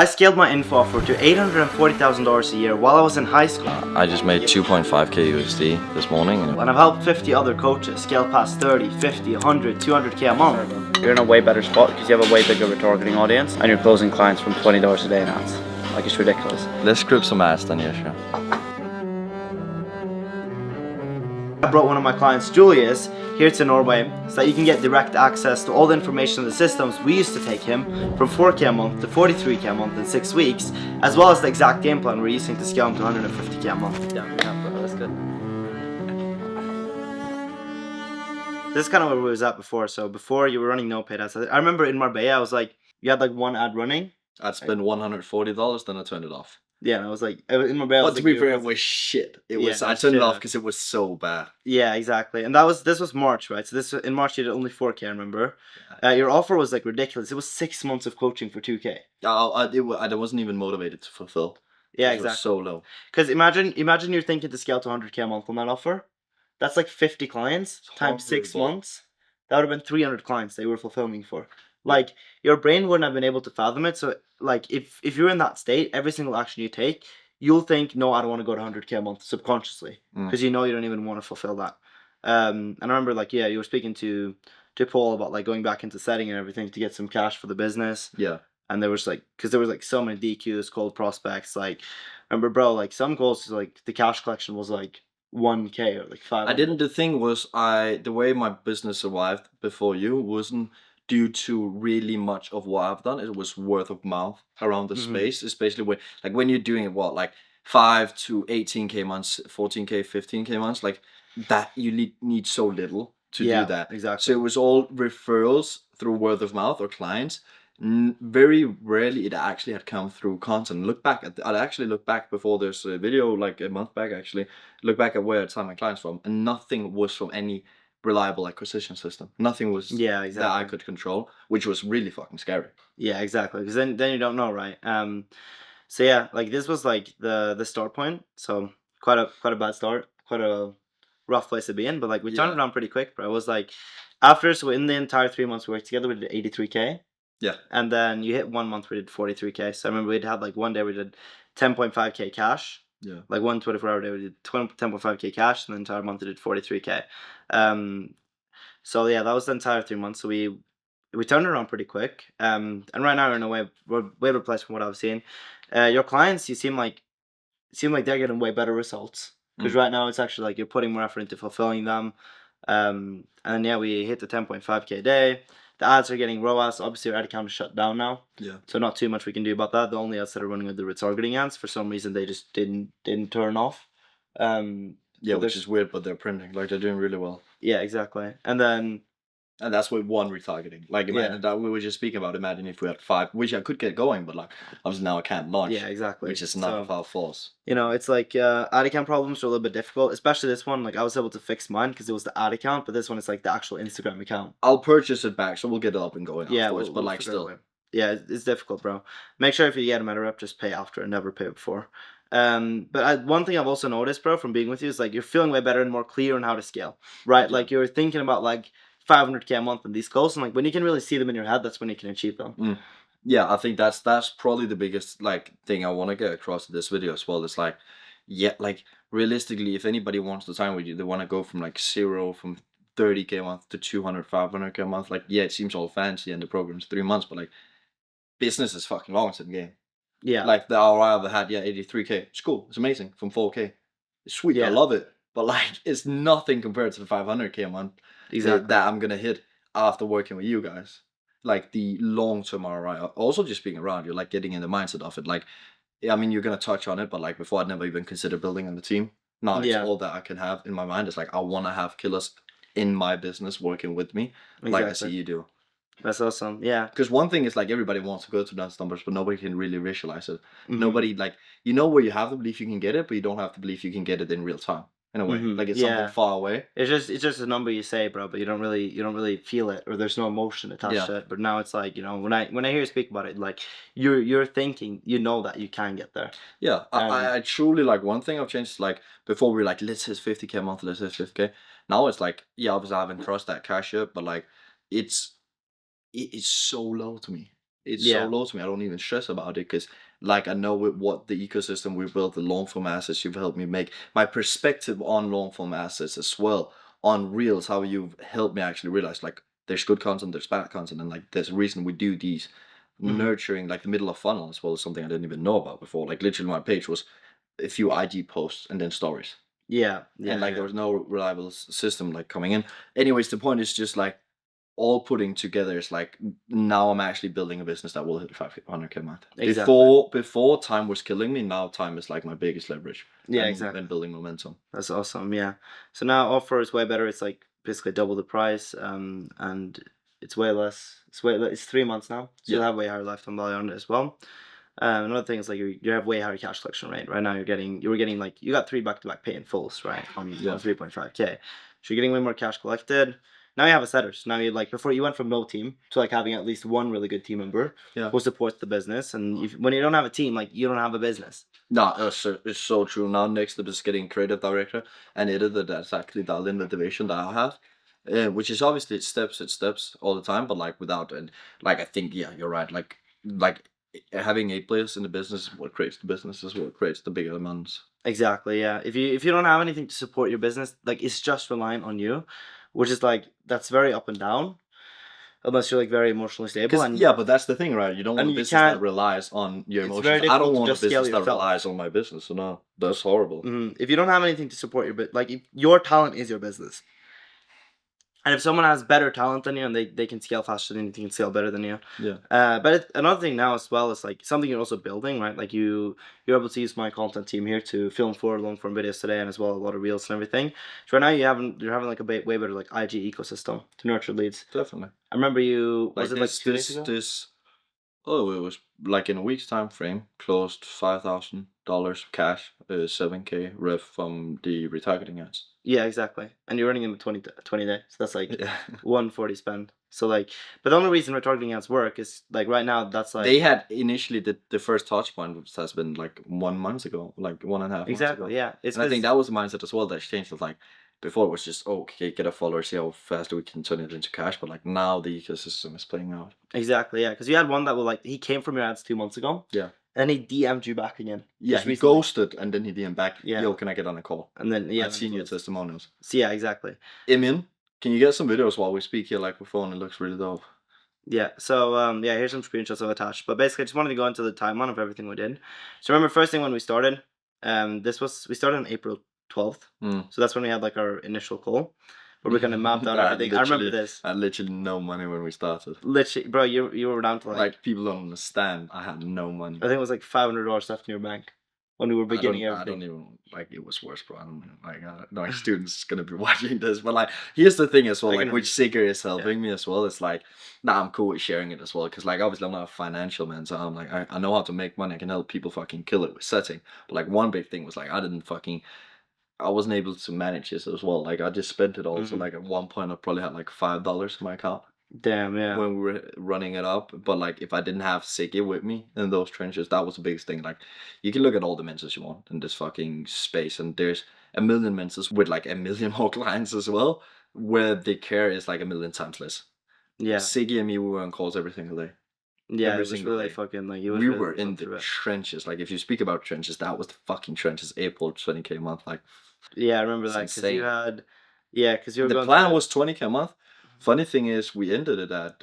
I scaled my info offer to $840,000 a year while I was in high school. I just made 2.5k USD this morning. And I've helped 50 other coaches scale past 30, 50, 100, 200k a month. You're in a way better spot because you have a way bigger retargeting audience and you're closing clients from $20 a day now. Like, it's ridiculous. Let's grip some ass then, yeah, sure. I brought one of my clients, Julius, here to Norway so that you can get direct access to all the information in the systems we used to take him from 4k a month to 43k a month in 6 weeks, as well as the exact game plan we're using to scale him to 150k a month. Yeah, bro, that's good. This is kind of where we was at before. So before you were running no paid ads. I remember in Marbella, I was like, you had like one ad running. I'd spend $140, then I turned it off. Yeah, and I was like, in Marbella. But to be fair, it was shit. I turned it off because it was so bad. Yeah, exactly. And this was March, right? So in March you did only 4k, I remember. Your offer was like ridiculous. It was 6 months of coaching for 2k. I wasn't even motivated to fulfill. Yeah, exactly. It was so low. Because imagine you're thinking to scale to 100k a month on that offer. That's like 50 clients times 6 months. That would have been 300 clients they were fulfilling for. Like, your brain wouldn't have been able to fathom it. So, like, if you're in that state, every single action you take, you'll think, no, I don't want to go to 100k a month subconsciously. Because you know you don't even want to fulfill that. And I remember, like, yeah, you were speaking to Paul about, like, going back into setting and everything to get some cash for the business. Yeah. And there was, like, because there was, like, so many DQs, cold prospects. Like, remember, bro, like, some goals, like, the cash collection was, like, 1k or, like, 5. The thing was, the way my business survived before you wasn't due to really much of what I've done. It was word of mouth around the space, especially when you're doing it, 5 to 18k months, 14k, 15k months, like that, you need so little to do that. Exactly. So it was all referrals through word of mouth or clients. Very rarely it actually had come through content. I'd actually look back before this video, like a month back actually, look back at where I'd signed my clients from, and nothing was from any reliable acquisition system. Nothing was that I could control, which was really fucking scary. Yeah, exactly. Because then you don't know, right? So yeah, like this was like the start point. So quite a bad start, quite a rough place to be in. But like we turned it around pretty quick, bro. It was like so in the entire 3 months we worked together, we did 83k. Yeah. And then you hit 1 month, we did 43k. So I remember we'd have like one day we did 10.5k cash. Yeah. Like 1 24-hour day we did 10.5k cash, and the entire month we did 43k. So yeah, that was the entire 3 months. So we turned it around pretty quick. And right now we're in a way better place from what I've seen. Your clients, you seem like they're getting way better results. Because right now it's actually like you're putting more effort into fulfilling them. And then yeah, we hit the 10.5k a day. The ads are getting ROAS. Obviously, our ad account is shut down now. Yeah. So not too much we can do about that. The only ads that are running are the retargeting ads. For some reason, they just didn't turn off. Yeah, which is weird, but they're printing. Like, they're doing really well. Yeah, exactly. And that's with one retargeting. Like, imagine that we were just speaking about. Imagine if we had 5, which I could get going, but like, obviously now I can't launch. Yeah, exactly. Which is not of our force. You know, it's like ad account problems are a little bit difficult, especially this one. Like, I was able to fix mine because it was the ad account, but this one is like the actual Instagram account. I'll purchase it back, so we'll get it up and going. Yeah, afterwards, but like still. Yeah, it's difficult, bro. Make sure if you get a meta rep, just pay after and never pay before. But one thing I've also noticed, bro, from being with you is like you're feeling way better and more clear on how to scale, right? Yeah. Like you're thinking about like 500k a month in these goals, and like when you can really see them in your head, that's when you can achieve them. Yeah, I think that's probably the biggest like thing I want to get across in this video as well. It's like, yeah, like realistically, if anybody wants to sign with you, they want to go from like 0 from 30k a month to 200, 500k a month. Like, yeah, it seems all fancy and the program's 3 months, but like business is fucking long in the game. Yeah. Like the ROI I've had, 83k. It's cool. It's amazing from 4k. It's sweet. Yeah. I love it. But like, it's nothing compared to the 500k a month that I'm gonna hit after working with you guys. Like the long-term ROI. Also, just being around you, like getting in the mindset of it. Like, I mean, you're gonna touch on it, but like before, I'd never even considered building on the team. Now it's all that I can have in my mind. It's like I want to have killers in my business working with me, like I see you do. That's awesome. Yeah. Because one thing is like everybody wants to go to those numbers, but nobody can really visualize it. Nobody like where you have to believe you can get it, but you don't have to believe you can get it in real time. In a way, like it's something far away. It's just a number you say, bro, but you don't really feel it, or there's no emotion attached to it. But now it's like, you know, when I hear you speak about it, like you're thinking, you know, that you can get there. Yeah, I truly like one thing I've changed. Like before we were like, let's hit 50k a month, let's hit 50k. Now it's like, yeah, obviously I haven't crossed that cash yet, but like it's so low to me. it's so low to me. I don't even stress about it because, like, I know with what the ecosystem we built, the long form assets you've helped me make, my perspective on long form assets as well, on Reels, how you've helped me actually realize, like, there's good content, there's bad content, and like, there's a reason we do these. Nurturing, like, the middle of funnel as well is something I didn't even know about before. Like, literally, my page was a few IG posts and then stories. Yeah. And like there was no reliable system like coming in. Anyways, the point is just like all putting together is like now I'm actually building a business that will hit 500K a month. Exactly. Before time was killing me. Now time is like my biggest leverage. Yeah, and, exactly. And building momentum. That's awesome. Yeah. So now offer is way better. It's like basically double the price. And it's way less. It's 3 months now. So you'll have way higher lifetime value on it as well. Another thing is like you have way higher cash collection rate. Right now you were getting like you got 3 back-to-back pay in fulls, right? On 3.5K. So you're getting way more cash collected. Now you have a setter. So now you like before you went from no team to like having at least one really good team member who supports the business. And when you don't have a team, like you don't have a business. No, it's so true. Now next up is getting creative director and editor that's actually dialed in the division that I have. Which is obviously it's steps all the time, but like without and like I think you're right. Like having 8 players in the business is what creates the business, is what creates the bigger amounts. Exactly, yeah. If you don't have anything to support your business, like it's just reliant on you, which is like that's very up and down, unless you're like very emotionally stable. And but that's the thing, right? You don't want a business that relies on your emotions. I don't want a business that relies on my business. So no, that's horrible. If you don't have anything to support your like if your talent is your business. And if someone has better talent than you and they can scale faster than you, they can scale better than you. Yeah. But another thing now as well is like something you're also building, right? Like you're able to use my content team here to film 4 long form videos today and as well a lot of reels and everything. So right now you're having like a way better like IG ecosystem to nurture leads. Definitely. I remember you like was it like 2 days ago? It was like in a week's time frame, closed $5,000 cash, 7K rev from the retargeting ads. Yeah, exactly. And you're earning them 20 days. So that's like 140 spend. So like, but the only reason retargeting ads work is like right now that's like they had initially the first touch point, which has been like 1 month ago, like 1.5 months ago. Exactly, yeah. And I think that was the mindset as well that's changed. It's like before it was just okay, get a follower, see how fast we can turn it into cash. But like now the ecosystem is playing out. Exactly, yeah. Because you had one that was like he came from your ads 2 months ago. Yeah. And he DM'd you back again. Yeah, he ghosted and then he DM'd back. Yeah. Yo, can I get on a call? And then I've seen your testimonials. So yeah, exactly. Emin, can you get some videos while we speak here, like with phone? It looks really dope. Yeah. So yeah, here's some screenshots I've attached. But basically, I just wanted to go into the timeline of everything we did. So remember, first thing when we started, we started on April 12th. So that's when we had like our initial call. Where we kind of mapped out everything. I remember this. I had literally no money when we started. Literally, bro, you were down to like people don't understand. I had no money. I think it was like $500 left in your bank when we were beginning everything. I don't even like it was worse, bro. I don't like my students gonna be watching this, but like here's the thing as well, like which Sigurd is helping me as well. It's like I'm cool with sharing it as well because like obviously I'm not a financial man, so I'm like I know how to make money. I can help people fucking kill it with setting. But like one big thing was like I wasn't able to manage this as well. Like I just spent it all. So like at one point I probably had like $5 in my account. Damn, yeah. When we were running it up. But like if I didn't have Siggy with me in those trenches, that was the biggest thing. Like you can look at all the mentors you want in this fucking space, and there's a million mentors with like a million more clients as well, where the care is like a million times less. Yeah. Siggy and me, we were on calls every single day. Yeah, it was really fucking like we were in the trenches. Like if you speak about trenches, that was the fucking trenches. April 20K a month, like. Yeah, I remember that because you had, because you were. The plan was 20K a month. Funny thing is, we ended it at.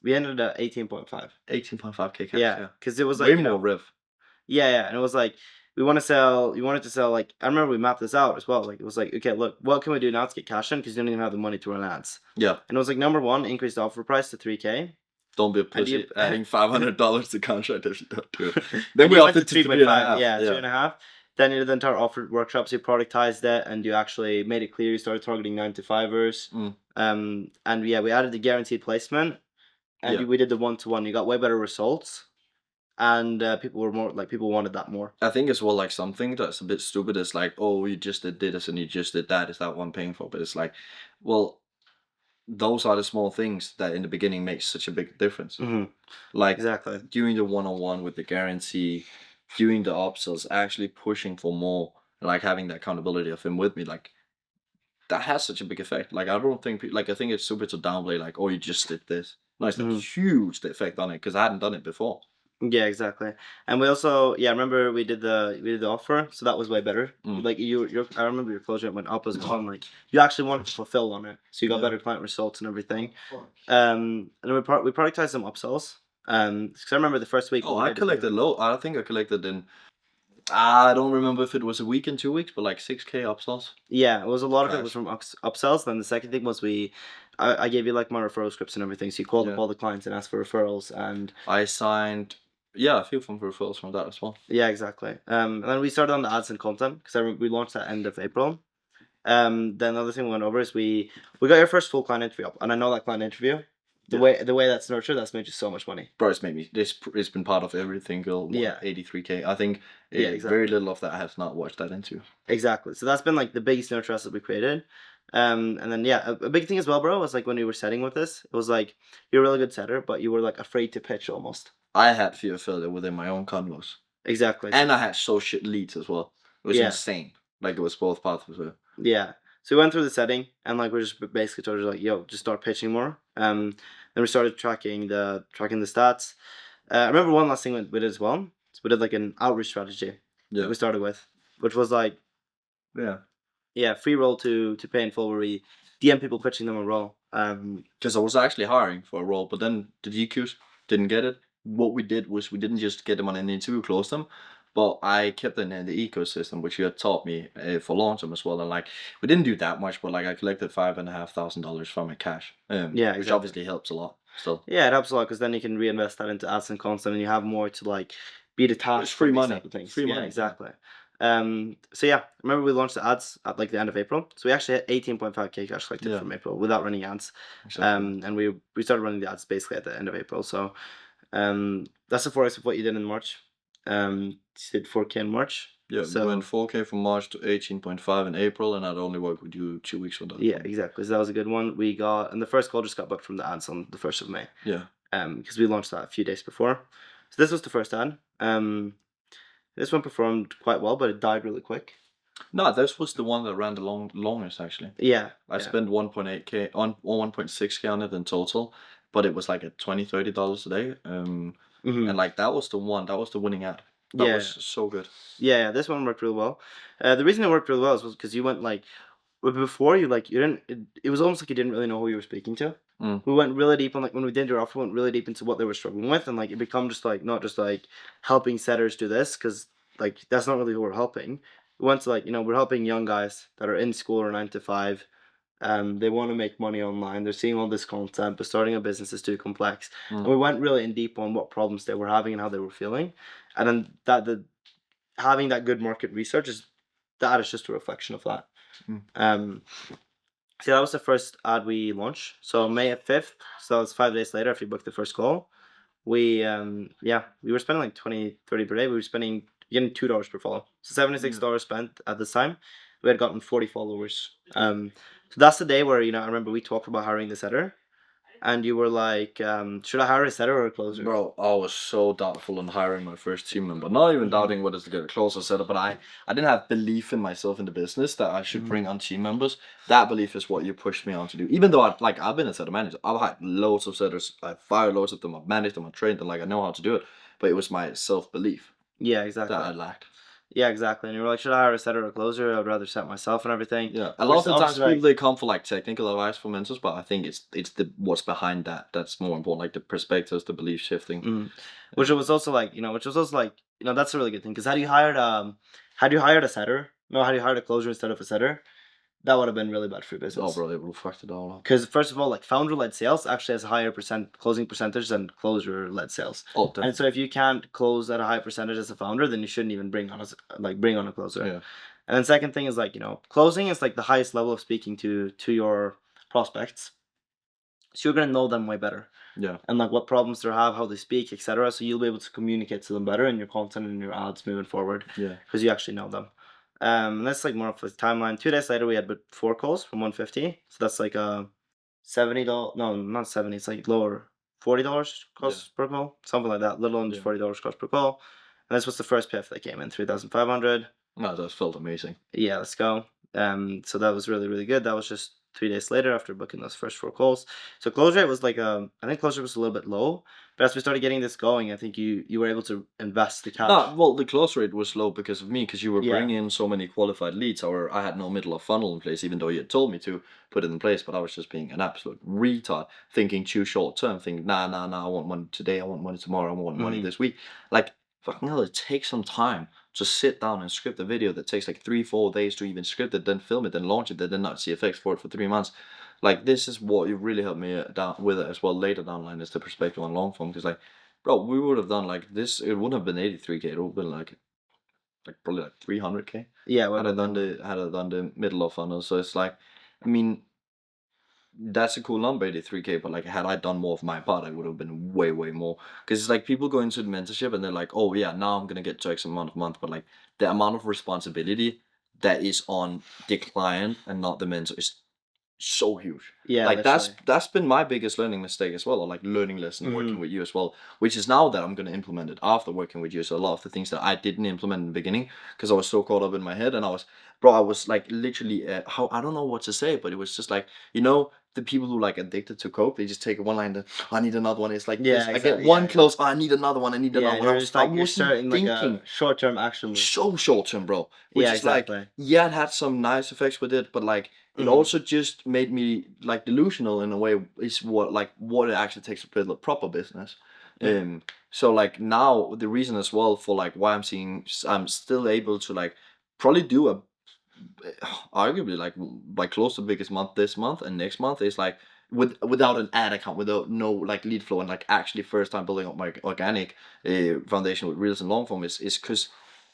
We ended at 18.5. 18.5K cash. Yeah, because it was like way more rev. Yeah, and it was like we want to sell. You wanted to sell like I remember we mapped this out as well. Like it was like okay, look, what can we do now to get cash in because you don't even have the money to run ads. Yeah, and it was like number one, increase the offer price to 3K. Don't be a pussy. Adding $500 to contract if you don't do it. Then we upped it to 3.5. Yeah, 2.5. Then you did the entire offer workshops, you productized it, and you actually made it clear you started targeting 9 to 5ers. And yeah, we added the guaranteed placement, and we did the 1-to-1. You got way better results, and people were more like people wanted that more. I think as well, like something that's a bit stupid is like, oh, you just did this and you just did that. Is that one paying for? But it's like, well, those are the small things that in the beginning makes such a big difference. Like exactly doing the 1-on-1 with the guarantee. Doing the upsells, actually pushing for more, like having that accountability of him with me, like that has such a big effect. Like I don't think, I think it's stupid to downplay, like, oh, you just did this. Nice, a huge effect on it because I hadn't done it before. Yeah, exactly. And we also, I remember we did the offer, so that was way better. Like I remember your close rate went up as well. And like you actually wanted to fulfill on it, so you got better client results and everything. And then we productized some upsells. Because I remember the first week. Oh, I collected low. I think I collected in. I don't remember if it was a week and 2 weeks, but like 6K upsells. Yeah, it was a lot of it was from upsells. Then the second thing was I gave you like my referral scripts and everything, so you called up all the clients and asked for referrals, and I signed. Yeah, a few from referrals from that as well. Yeah, exactly. And then we started on the ads and content because we launched that end of April. Then another thing we went over is we got your first full client interview up, and I know that client interview, the way that's nurtured, that's made you so much money. Bro, it's made me. It's been part of everything. 83K. I think exactly. Very little of that I have not watched that into. Exactly. So that's been like the biggest nurture asset we created. And then a big thing as well, bro, was like when we were setting with this, it was like you're a really good setter, but you were like afraid to pitch almost. I had fear of failure within my own convos. Exactly. And I had so shit leads as well. It was insane. Like it was both parts of it. Yeah. So we went through the setting and like we just basically told you like, yo, just start pitching more. Then we started tracking the stats. I remember one last thing we did as well. So we did like an outreach strategy. Yeah. We started with, which was like free roll to pay in full, where we DM people pitching them a role. Because I was actually hiring for a role, but then the DQs didn't get it. What we did was we didn't just get them on an interview, close them, but I kept them in the ecosystem, which you had taught me for long term as well. And like we didn't do that much, but like I collected $5,500 from my cash. Which obviously helps a lot. Still. Yeah, it helps a lot because then you can reinvest that into ads and content, and you have more to like be detached. It's free money. Free money, exactly. So yeah, remember we launched the ads at like the end of April. So we actually had 18.5K cash collected from April without running ads. Exactly. And we started running the ads basically at the end of April. So that's the 4x of what you did in March. You did 4K in March. Yeah, so we went 4K from March to 18.5 in April, and I'd only worked with you 2 weeks for that. Yeah, exactly. So that was a good one. We got, and the first call just got booked from the ads on the 1st of May. Yeah. Because we launched that a few days before. So this was the first ad. This one performed quite well, but it died really quick. No, this was the one that ran the longest actually. Yeah. I spent 1.8K on 1.6K on it in total, but it was like at $20-$30 a day. And like that was the winning ad. That was so good. Yeah, this one worked really well. The reason it worked really well was because you went like before you didn't. It was almost like you didn't really know who you were speaking to. We went really deep on like when we did your offer, we went really deep into what they were struggling with, and like it become just like not just like helping setters do this, because like that's not really who we're helping. We went to like we're helping young guys that are in school or 9 to 5. They want to make money online. They're seeing all this content, but starting a business is too complex. And we went really in deep on what problems they were having and how they were feeling, and then having that good market research is just a reflection of that. So that was the first ad we launched. So May 5th, so it's 5 days later if you booked the first call. We were spending like 20-30 per day. We were getting $2 per follow. So $76 spent at this time. We had gotten 40 followers. So that's the day where I remember we talked about hiring the setter, and you were like, should I hire a setter or a closer? Bro, I was so doubtful on hiring my first team member. Not even doubting whether to get a closer setter, but I didn't have belief in myself in the business that I should bring on team members. That belief is what you pushed me on to do. Even though I've been a setter manager, I've had loads of setters, I've fired loads of them, I've managed them, I've trained them, like I know how to do it. But it was my self-belief. Yeah, exactly. That I lacked. Yeah, exactly. And you were like, should I hire a setter or a closer? I'd rather set myself and everything. Yeah, a lot of the times people they come for like technical advice from mentors, but I think it's the what's behind that's more important, like the perspectives, the belief shifting. Which was also like that's a really good thing, because had you hired a setter, had you hired a closer instead of a setter, that would have been really bad for your business. Oh, bro, they would have fucked it all up. Because first of all, like founder-led sales actually has a higher closing percentage than closer-led sales. Oh, definitely. And so if you can't close at a high percentage as a founder, then you shouldn't even bring on a closer. Yeah. And then second thing is closing is like the highest level of speaking to your prospects. So you're gonna know them way better. Yeah. And like what problems they have, how they speak, etc. So you'll be able to communicate to them better in your content and your ads moving forward. Yeah. Because you actually know them. That's like more of a timeline. 2 days later, we had 4 calls from 150. So that's like a $70. No, not 70. It's like lower, $40 cost per call, something like that. Little under $40 cost per call. And this was the first PIF that came in, 3,500. No, that felt amazing. Yeah, let's go. So that was really, really good. That was just 3 days later after booking those first 4 calls. So close rate was like I think close rate was a little bit low, but as we started getting this going, I think you were able to invest the cash. No, well, the close rate was low because of me, because you were Yeah. bringing in so many qualified leads, or I had no middle of funnel in place, even though you had told me to put it in place, but I was just being an absolute retard, thinking too short term, thinking, nah, I want money today, I want money tomorrow, I want money this week. Like, fucking hell, it takes some time to sit down and script a video that takes like 3-4 days to even script it, then film it, then launch it, then not see effects for it for 3 months. Like, this is what you really helped me down with it as well later down the line, is the perspective on long form, because like, bro, we would have done like this. It wouldn't have been 83K. It would have been like probably like 300K. Yeah, had I done the middle of funnel. So it's like, I mean, that's a cool number, 83K. But like, had I done more of my part, I would have been way more. Because it's like people go into the mentorship and they're like, oh yeah, now I'm gonna get to X amount of month. But like the amount of responsibility that is on the client and not the mentor is so huge. Yeah, like literally. that's been my biggest learning mistake as well, or like learning lesson working with you as well, which is now that I'm going to implement it after working with you. So a lot of the things that I didn't implement in the beginning because I was so caught up in my head, and I was like literally how, I don't know what to say, but it was just like, you know, the people who like addicted to coke, they just take one line, I need another one. It's like, Yeah, I exactly, get one close, I need another one, I need another one. You're just like, I you're wasn't starting like thinking a short-term action move. so short term, bro. Which Yeah, is exactly. like, yeah, it had some nice effects with it, but like it also just made me like delusional in a way, is what it actually takes to build a proper business. So like now the reason as well for like why I'm still able to like probably do a arguably like close to the biggest month this month and next month is like without an ad account, without no like lead flow, and like actually first time building up my organic foundation with reels and long form is because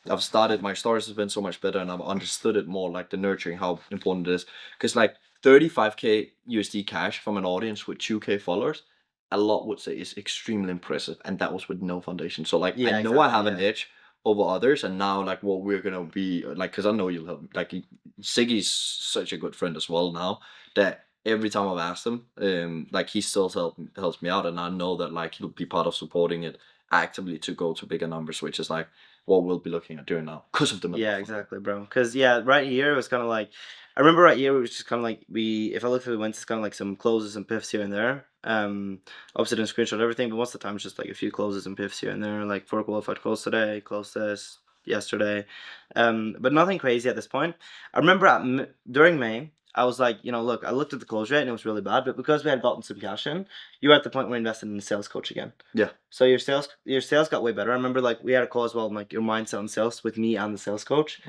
I've started, my stories has been so much better, and I've understood it more, like the nurturing, how important it is. Because like 35K USD cash from an audience with 2K followers, a lot would say is extremely impressive, and that was with no foundation. So like, Yeah, I know I have exactly, an edge over others, and now like what we're gonna be like, because I know you'll help. Like Siggy's such a good friend as well now, that every time I've asked him, like he still helps me out, and I know that like he'll be part of supporting it actively to go to bigger numbers, which is like what we'll be looking at doing now because of the middle. Yeah, exactly, bro. Because right here it was kind of like, I remember right here it was just kind of like if I look through the wins, it's kind of like some closes and piffs here and there. Obviously didn't screenshot everything, but most of the time it's just like a few closes and piffs here and there, like 4 qualified calls today, closed this yesterday, but nothing crazy at this point. I remember during May, I was like, look, I looked at the close rate and it was really bad, but because we had gotten some cash in, you were at the point where we invested in a sales coach again. Yeah. So your sales got way better. I remember like we had a call as well, like your mindset on sales with me and the sales coach,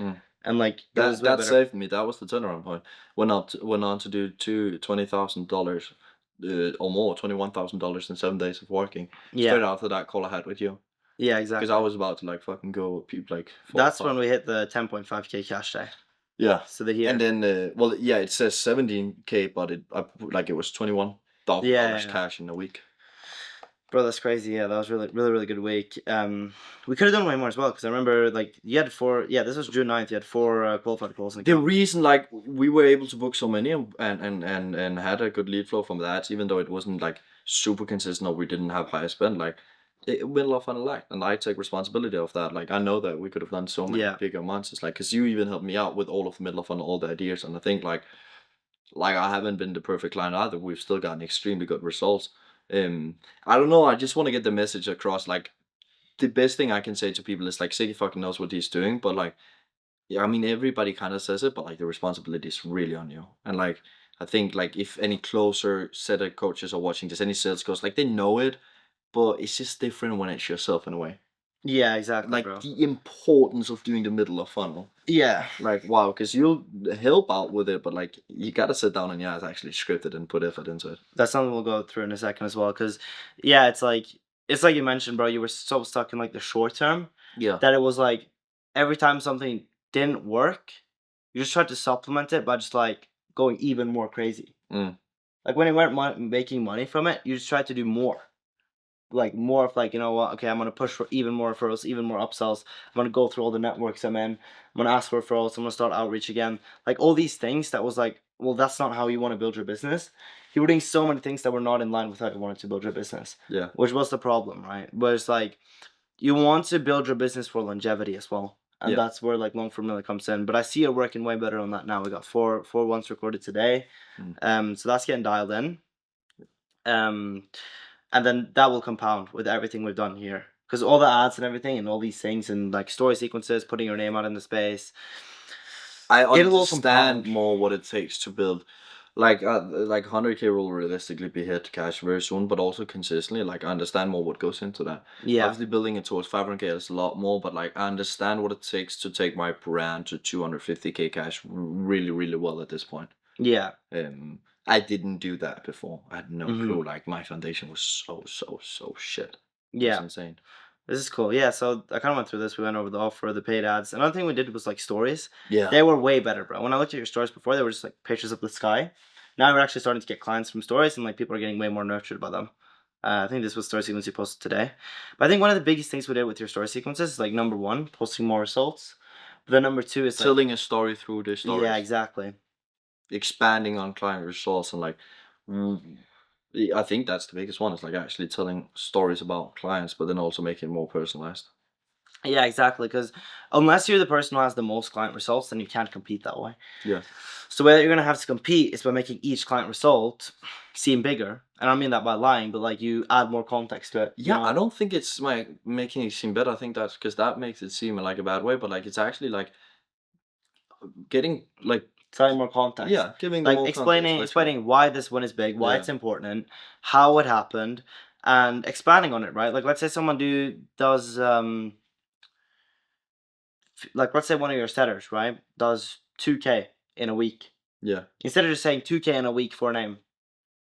and like that saved me. That was the turnaround point. Went on to do $20,000 or more, $21,000 in 7 days of working. Yeah. Straight after that call I had with you. Yeah, exactly. Because I was about to like fucking go like. That's when we hit the 10.5K cash day. Yeah. So the year. And then well, yeah, it says 17K, but it was $21,000 cash in a week. Bro, that's crazy. Yeah, that was really good week. We could have done way more as well, because I remember like you had 4. Yeah, this was June 9th. You had 4 qualified calls. The reason like we were able to book so many and had a good lead flow from that, even though it wasn't like super consistent or we didn't have high spend, like it middle of funnel lacked, and I take responsibility of that. Like I know that we could have done so many bigger months. It's like, because you even helped me out with all of the middle of funnel, all the ideas, and I think like I haven't been the perfect client either. We've still gotten extremely good results. I don't know. I just want to get the message across. Like the best thing I can say to people is like, Siggy fucking knows what he's doing, but like, yeah, I mean everybody kind of says it, but like the responsibility is really on you. And like I think like if any closer set of coaches are watching this, any sales coach, like they know it, but it's just different when it's yourself in a way. Yeah, exactly. Like bro. The importance of doing the middle of funnel. Yeah. Like wow, because you'll help out with it, but like you gotta sit down and it's actually scripted and put effort into it. That's something we'll go through in a second as well, because yeah, it's like you mentioned, bro. You were so stuck in like the short term. Yeah. That it was like every time something didn't work, you just tried to supplement it by just like going even more crazy. Like when you weren't making money from it, you just tried to do more. Like more of like, you know what, okay, I'm gonna push for even more referrals, even more upsells. I'm gonna go through all the networks I'm in. I'm gonna ask for referrals. I'm gonna start outreach again. Like all these things that was like, well, that's not how you want to build your business. You were doing so many things that were not in line with how you wanted to build your business. Yeah. Which was the problem, right? But it's like you want to build your business for longevity as well. and that's where like long form really comes in. But I see it working way better on that now. We got four ones recorded today, so that's getting dialed in. And then that will compound with everything we've done here, because all the ads and everything and all these things and like story sequences, putting your name out in the space. I understand more what it takes to build, like 100K will realistically be hit cash very soon, but also consistently. Like I understand more what goes into that. Yeah. Obviously, building it towards 500K is a lot more, but like I understand what it takes to take my brand to 250K cash really, really well at this point. Yeah. I didn't do that before. I had no clue. Like my foundation was so shit. Yeah. It's insane. This is cool. Yeah, so I kind of went through this. We went over the offer, the paid ads. Another thing we did was like stories. Yeah. They were way better, bro. When I looked at your stories before, they were just like pictures of the sky. Now we're actually starting to get clients from stories, and like people are getting way more nurtured by them. I think this was story sequence you posted today. But I think one of the biggest things we did with your story sequences is like number one, posting more results. But then number two is like, telling a story through the stories. Yeah, exactly. Expanding on client results and like. I think that's the biggest one. It's like actually telling stories about clients, but then also making it more personalized. Yeah, exactly. Because unless you're the person who has the most client results, then you can't compete that way. Yeah. So the way that you're gonna have to compete is by making each client result seem bigger. And I don't mean that by lying, but like you add more context to it. Yeah, you know? I don't think it's like making it seem better. I think that's because that makes it seem like a bad way, but like it's actually like getting like telling more context. Yeah, giving like more explaining why this one is big, why it's important, how it happened, and expanding on it, right? Like let's say someone does like let's say one of your setters, right, does 2K in a week. Yeah. Instead of just saying 2K in a week for a name,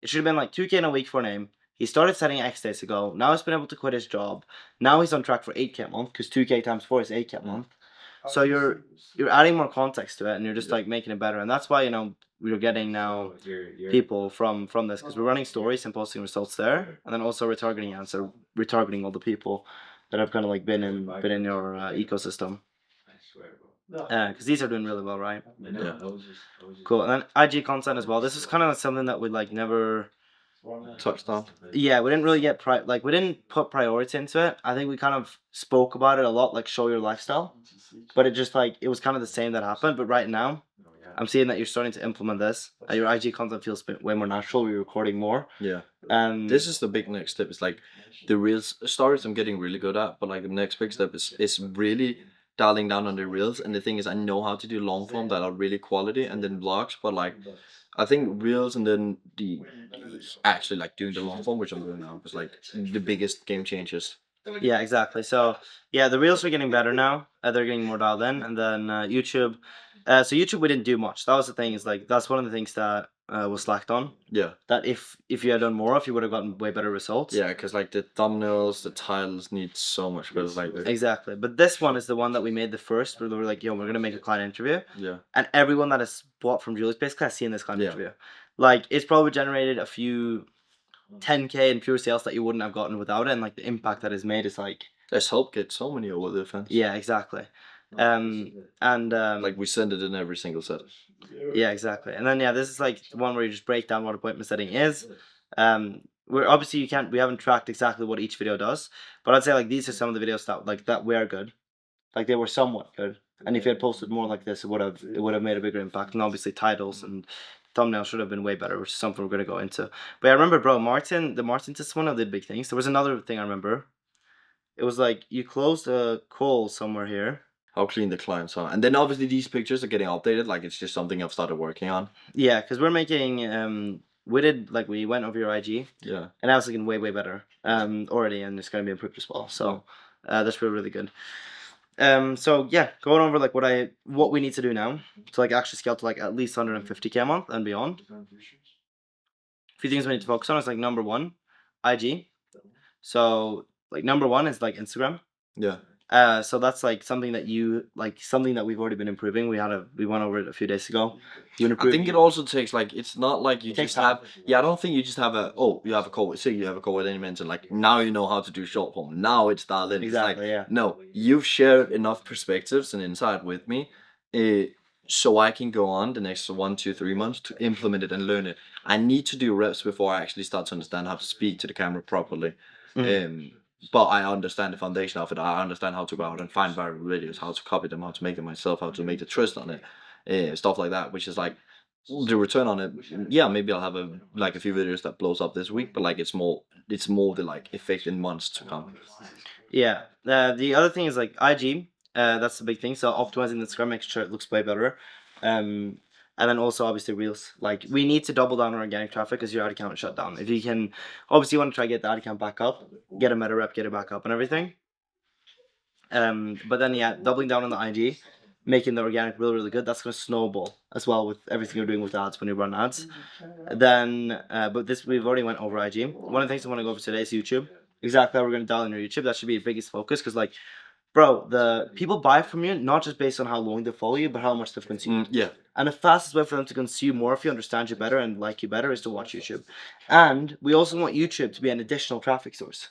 it should have been like 2K in a week for a name. He started setting X days ago. Now he's been able to quit his job. Now he's on track for 8K a month because 2K times 4 is 8K a month. So you're adding more context to it, and you're just like making it better. And that's why we're getting now people from this, because we're running stories and posting results there, and then also retargeting ads, so retargeting all the people that have kind of like been in your ecosystem. Because these are doing really well, right? Yeah. Cool. And then IG content as well. This is kind of something that we like never touched on. Yeah, we didn't really get we didn't put priority into it. I think we kind of spoke about it a lot, like show your lifestyle, but it just like it was kind of the same that happened. But right now, I'm seeing that you're starting to implement this. Your IG content feels way more natural. We're recording more. Yeah. This is the big next step. It's like the reels stories I'm getting really good at, but like the next big step is really dialing down on the reels. And the thing is, I know how to do long form that are really quality, and then vlogs, but like I think reels and then the actually like doing the long form, which I'm doing now, is like the biggest game changers. Yeah, exactly. So yeah, the reels are getting better now. They're getting more dialed in, and then YouTube. So YouTube we didn't do much. That was the thing. Is like that's one of the things that was slacked on. Yeah. That if you had done more, if you would have gotten way better results. Yeah, because like the thumbnails, the titles need so much better. Like exactly. But this one is the one that we made the first. Where we were like, yo, we're gonna make a client interview. Yeah. And everyone that has bought from Julie's basically has seen this client interview. Like it's probably generated a few 10K in pure sales that you wouldn't have gotten without it, and like the impact that is made is like it's helped get so many over the fence. Yeah, exactly. Like we send it in every single set. Yeah, exactly. And then this is like the one where you just break down what appointment setting is. We're obviously we haven't tracked exactly what each video does, but I'd say like these are some of the videos that were good. Like they were somewhat good. And if you had posted more like this, it would have made a bigger impact. And obviously titles and thumbnails should have been way better, which is something we're gonna go into. But I remember, bro, the Martin test one of the big things. There was another thing I remember. It was like you closed a call somewhere here. How clean the clients are, and then obviously these pictures are getting updated. Like it's just something I've started working on. Yeah, because we're making we went over your IG. Yeah. And I was looking way better already, and it's gonna be improved as well. So that's really good. So yeah, going over like what we need to do now to like actually scale to like at least 150K a month and beyond. A few things we need to focus on is like number one, IG. So like number one is like Instagram. Yeah. So that's like something that we've already been improving. We went over it a few days ago. I think it also takes like it's not like you just have I don't think you just have you have a call with you have a call with any mentor, like now you know how to do short form. Now it's dialed in. Exactly, it's like, no, you've shared enough perspectives and insight with me so I can go on the next 1, 2, 3 months to implement it and learn it. I need to do reps before I actually start to understand how to speak to the camera properly. But I understand the foundation of it. I understand how to go out and find viral videos, how to copy them, how to make them myself, how to make the twist on it, stuff like that. Which is like the return on it. Yeah, maybe I'll have a few videos that blows up this week, but like it's more the like effect in months to come. Yeah. The other thing is like IG. That's the big thing. So optimizing the Instagram, making sure it looks way better. And then also obviously Reels. Like we need to double down on organic traffic because your ad account is shut down. If you can, obviously you want to try to get the ad account back up, get a meta rep, get it back up and everything. But then yeah, doubling down on the IG, making the organic really, really good. That's gonna snowball as well with everything you're doing with ads when you run ads. Then, but this we've already went over IG. One of the things I want to go over today is YouTube. Exactly how we're gonna dial in your YouTube. That should be your biggest focus because like, bro, the people buy from you not just based on how long they follow you, but how much they've consumed. Yeah. And the fastest way for them to consume more if you understand you better and like you better is to watch YouTube. And we also want YouTube to be an additional traffic source.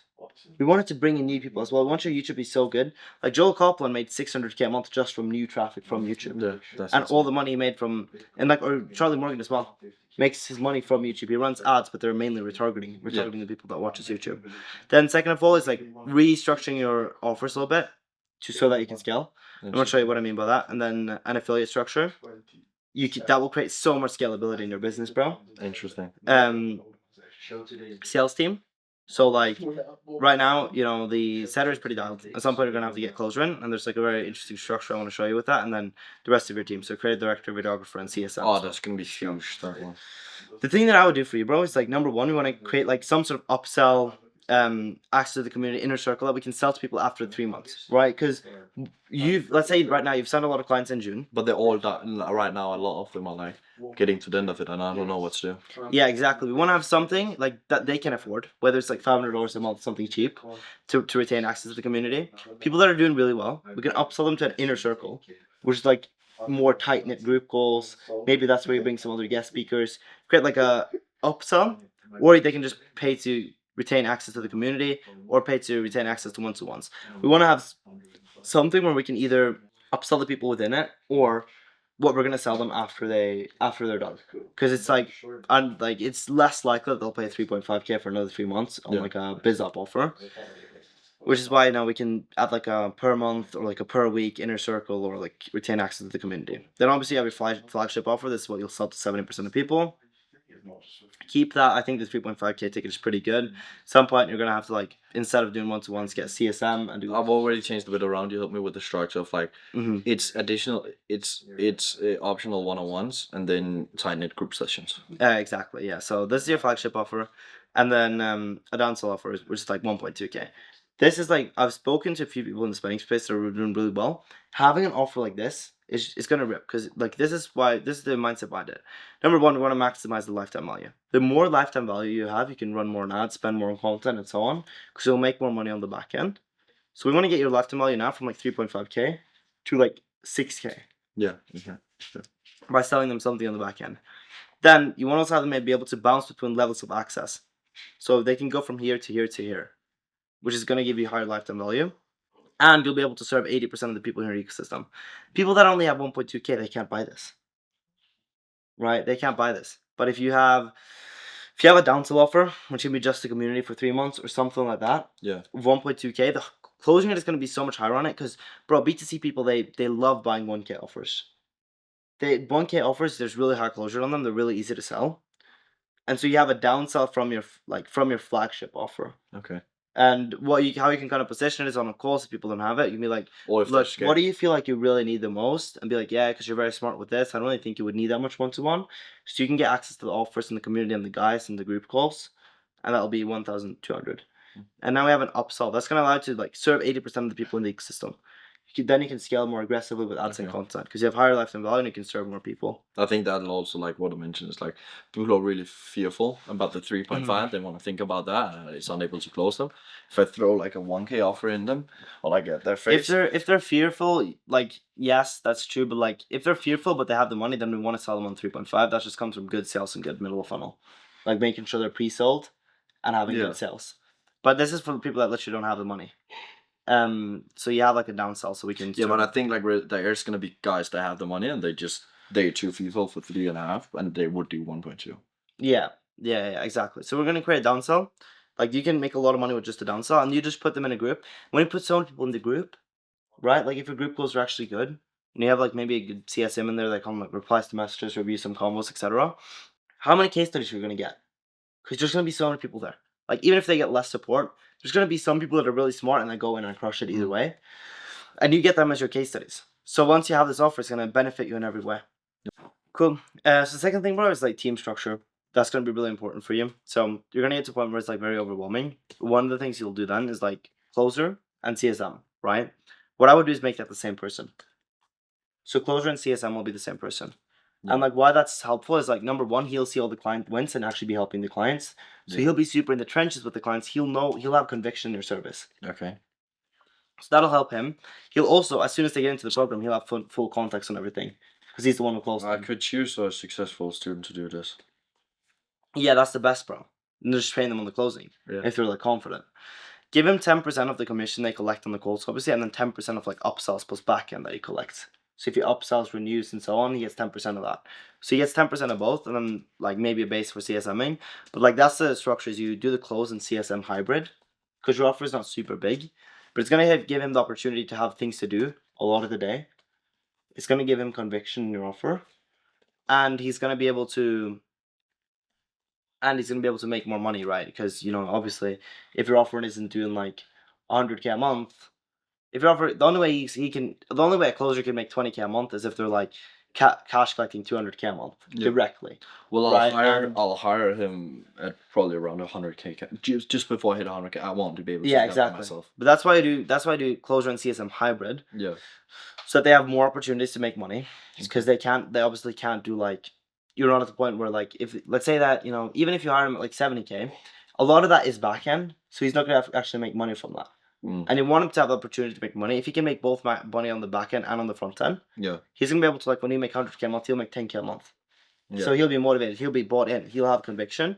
We wanted to bring in new people as well. We want your YouTube to be so good. Like Joel Copeland made 600K a month just from new traffic from YouTube. Yeah, and all the money he made from, and like, or Charlie Morgan as well, makes his money from YouTube. He runs ads, but they're mainly retargeting the people that watches YouTube. Then second of all is like restructuring your offers a little bit so that you can scale. I'm going to show you what I mean by that. And then an affiliate structure. That will create so much scalability in your business, bro. Interesting. Sales team. So like right now, you know, the setter is pretty dialed. At some point you're gonna have to get closer in, and there's like a very interesting structure I want to show you with that, and then the rest of your team. So creative director, videographer, and CSM. Oh, that's gonna be huge. The thing that I would do for you, bro, is like number one, we want to create like some sort of upsell, access to the community inner circle that we can sell to people after 3 months, right? Because let's say right now you've signed a lot of clients in June, but they're all right now. A lot of them are like getting to the end of it, and I don't know what to do. Yeah, exactly. We want to have something like that they can afford, whether it's like $500 a month, something cheap, to retain access to the community. People that are doing really well, we can upsell them to an inner circle, which is like more tight knit group goals. Maybe that's where you bring some other guest speakers, create like a upsell, or they can just pay to retain access to the community or pay to retain access to one-to-ones. We want to have something where we can either upsell the people within it or what we're gonna sell them after they're done, because it's like it's less likely that they'll pay 3.5K for another 3 months on like a biz up offer, which is why now we can add like a per month or like a per week inner circle or like retain access to the community. Then obviously you have your flagship offer. This is what you'll sell to 70% of people. Keep that. I think the 3.5K ticket is pretty good. Some point you're gonna have to like, instead of doing one-to-ones, get CSM and do. I've already changed a bit around. You helped me with the structure of like it's additional, it's optional one-on-ones and then tight knit group sessions. Exactly. Yeah. So this is your flagship offer, and then a downsell offer, which is like 1.2K. This is like, I've spoken to a few people in the spending space that are doing really well. Having an offer like this is gonna rip, because like this is the mindset behind it. Number one, we want to maximize the lifetime value. The more lifetime value you have, you can run more on ads, spend more on content, and so on, because you'll make more money on the back end. So we want to get your lifetime value now from like 3.5K to like 6K. Yeah. Okay. Sure. By selling them something on the back end. Then you want to also have them be able to bounce between levels of access, so they can go from here to here to here, which is going to give you higher lifetime value. And you'll be able to serve 80% of the people in your ecosystem. People that only have 1.2K, they can't buy this. Right? They can't buy this. But if you have a downsell offer, which can be just a community for 3 months or something like that, 1.2K, the closing rate is going to be so much higher on it, because, bro, B2C people, they love buying 1K offers. 1K offers, there's really high closure on them. They're really easy to sell. And so you have a downsell from your flagship offer. Okay. And how you can kind of position it is on a call, so people don't have it. You can be like, look, what do you feel like you really need the most? And be like, yeah, because you're very smart with this. I don't really think you would need that much one-to-one. So you can get access to the offers in the community and the guys and the group calls. And that'll be 1,200. And now we have an upsell. That's going to allow you to like serve 80% of the people in the ecosystem. Then you can scale more aggressively with ads and content, because you have higher lifetime value and you can serve more people. I think that'll also, like what I mentioned, is like people are really fearful about the 3.5. They want to think about that, and it's unable to close them. If I throw like a 1K offer in them, or like their face. If they're fearful, like yes, that's true. But like if they're fearful but they have the money, then we want to sell them on 3.5. That just comes from good sales and good middle of funnel, like making sure they're pre-sold and having good sales. But this is for the people that literally don't have the money. So you have like a downsell, so we can. Yeah, but I think like there's gonna be guys that have the money and they're too fearful for 3.5, and they would do 1.2. Yeah, exactly. So we're gonna create a downsell. Like you can make a lot of money with just a downsell, and you just put them in a group. When you put so many people in the group, right? Like if your group goals are actually good, and you have like maybe a good CSM in there that can like replies to messages, review some combos, etc. How many case studies are you gonna get? Because there's gonna be so many people there. Like even if they get less support, there's gonna be some people that are really smart and they go in and crush it either way, and you get them as your case studies. So once you have this offer, it's gonna benefit you in every way. Cool. So the second thing, bro, is like team structure. That's gonna be really important for you. So you're gonna get to a point where it's like very overwhelming. One of the things you'll do then is like closer and CSM, right? What I would do is make that the same person. So closer and CSM will be the same person. Yeah. And like why that's helpful is like number one, he'll see all the client wins and actually be helping the clients. So he'll be super in the trenches with the clients. He'll have conviction in your service. Okay. So that'll help him. He'll also, as soon as they get into the program, he'll have full context on everything. Because he's the one who calls them. I could choose a successful student to do this. Yeah, that's the best, bro. And just train them on the closing. Yeah. If they're like confident. Give him 10% of the commission they collect on the calls, obviously, and then 10% of like upsells plus backend that he collects. So if he upsells, renews, and so on, he gets 10% of that. So he gets 10% of both, and then like maybe a base for CSMing. But like that's the structure: is you do the close and CSM hybrid, because your offer is not super big, but it's gonna give him the opportunity to have things to do a lot of the day. It's gonna give him conviction in your offer, and he's gonna be able to. And he's gonna be able to make more money, right? Because obviously, if your offering isn't doing like 100K a month, if your offer, the only way the only way a closer can make 20K a month is if they're like cash collecting 200K a month directly. Well, I'll hire him at probably around 100K just before I hit 100K. I want to be able to do that myself. But that's why I do closer and CSM hybrid. Yeah. So that they have more opportunities to make money, because they obviously can't do like. You're not at the point where like if let's say that even if you hire him at like 70K, a lot of that is back end, so he's not gonna actually make money from that. And you want him to have the opportunity to make money. If he can make both money on the back end and on the front end, he's gonna be able to, like, when he make 100K a month, he'll make 10K a month. So he'll be motivated. He'll be bought in. He'll have conviction.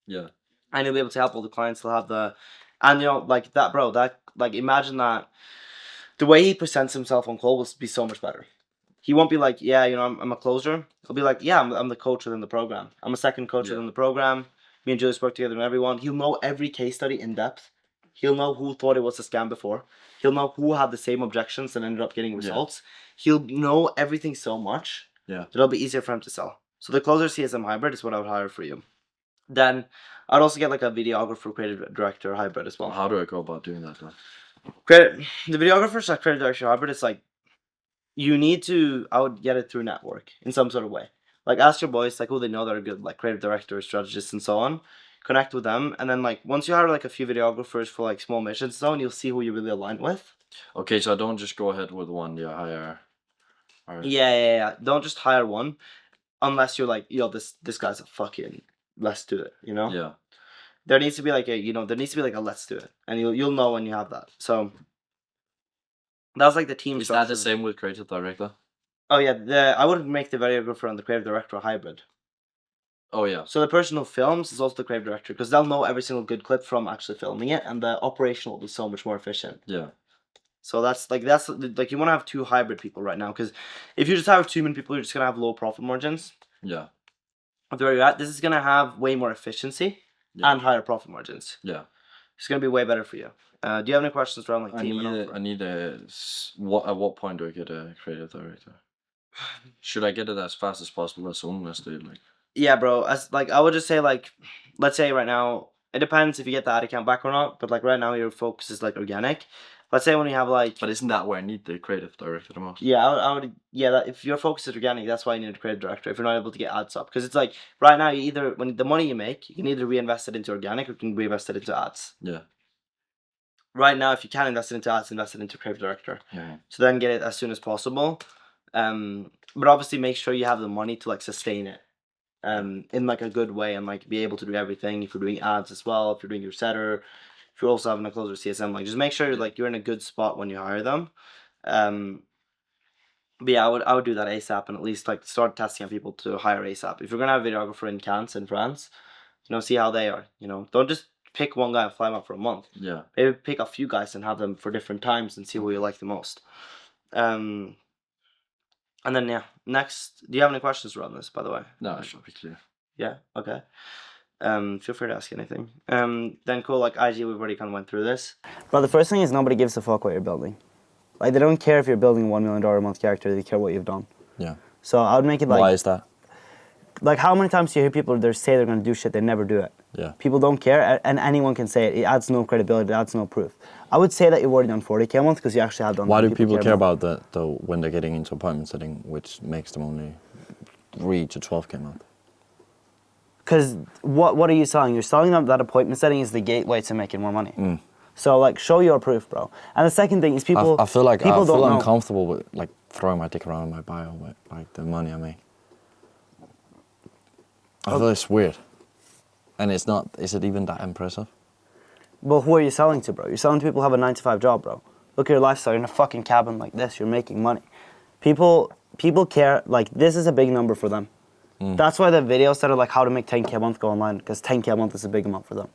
Yeah. And he'll be able to help all the clients. He'll have like that, bro. That like imagine that the way he presents himself on call will be so much better. He won't be like, yeah, I'm a closer. He'll be like, yeah, I'm the coach within the program. I'm a second coach within the program. Me and Julius work together and everyone. He'll know every case study in depth. He'll know who thought it was a scam before. He'll know who had the same objections and ended up getting results. He'll know everything so much that it'll be easier for him to sell. So the closer CSM hybrid is what I would hire for you. Then I'd also get like a videographer, creative director hybrid as well. How do I go about doing that then? The videographer / creative director hybrid, it's like I would get it through network in some sort of way. Like ask your boys like who they know that are good, like creative directors, strategists, and so on. Connect with them, and then like once you hire like a few videographers for like small missions and so on, you'll see who you really align with. Okay, so I don't just go ahead with one. Hire. Yeah. Don't just hire one, unless you're like, this guy's a fucking let's do it. Yeah. There needs to be like a let's do it, and you'll know when you have that. So that's like the team. Is that the same with creative director? Oh yeah, I would make the videographer and the creative director a hybrid. Oh yeah. So the person who films is also the creative director, because they'll know every single good clip from actually filming it, and the operation will be so much more efficient. Yeah. So that's like you want to have two hybrid people right now, because if you just have too many people, you're just gonna have low profit margins. Yeah. But where you're at, this is gonna have way more efficiency and higher profit margins. Yeah. It's gonna be way better for you. Do you have any questions around like team? At what point do I get a creative director? Should I get it as fast as possible, as soon as they like? Yeah, bro. I would just say like, let's say right now, it depends if you get the ad account back or not. But like right now, your focus is like organic. Let's say when you have like. But isn't that where I need the creative director the most? Yeah, I would. Yeah, if your focus is organic, that's why you need a creative director. If you're not able to get ads up, because it's like right now, when the money you make, you can either reinvest it into organic or you can reinvest it into ads. Yeah. Right now, if you can invest it into ads, invest it into creative director. Yeah. So then get it as soon as possible. But obviously make sure you have the money to like sustain it. In like a good way, and like be able to do everything. If you're doing ads as well, if you're doing your setter, if you're also having a closer CSM, like just make sure like you're in a good spot when you hire them. But yeah, I would do that ASAP, and at least like start testing on people to hire ASAP. If you're gonna have a videographer in Cannes in France, see how they are. Don't just pick one guy and fly them up for a month. Yeah. Maybe pick a few guys and have them for different times and see who you like the most. And then next, do you have any questions around this, by the way? No, it should be clear. Yeah. Okay. Feel free to ask anything. Then cool, like IG, we've already kind of went through this. But the first thing is nobody gives a fuck what you're building. Like, they don't care if you're building a $1 million a month character, they care what you've done. Yeah. So I would make it like... Why is that? Like, how many times do you hear people say they're going to do shit, they never do it? Yeah. People don't care, and anyone can say it. It adds no credibility, it adds no proof. I would say that you've already done 40K a month because you actually have done... Why do people care about that, though, when they're getting into appointment setting, which makes them only reach a 12K a month? Because what are you selling? You're selling them that appointment setting is the gateway to making more money. So, like, show your proof, bro. And the second thing is people... I feel like I feel don't uncomfortable with, like, throwing my dick around in my bio with, like, the money I make. I feel it's weird. And it's not... Is it even that impressive? Well, who are you selling to, bro? You're selling to people who have a 9-to-5 job, bro. Look at your lifestyle. You're in a fucking cabin like this. You're making money. People care. Like, this is a big number for them. That's why the videos that are like how to make 10K a month go online, because 10K a month is a big amount for them.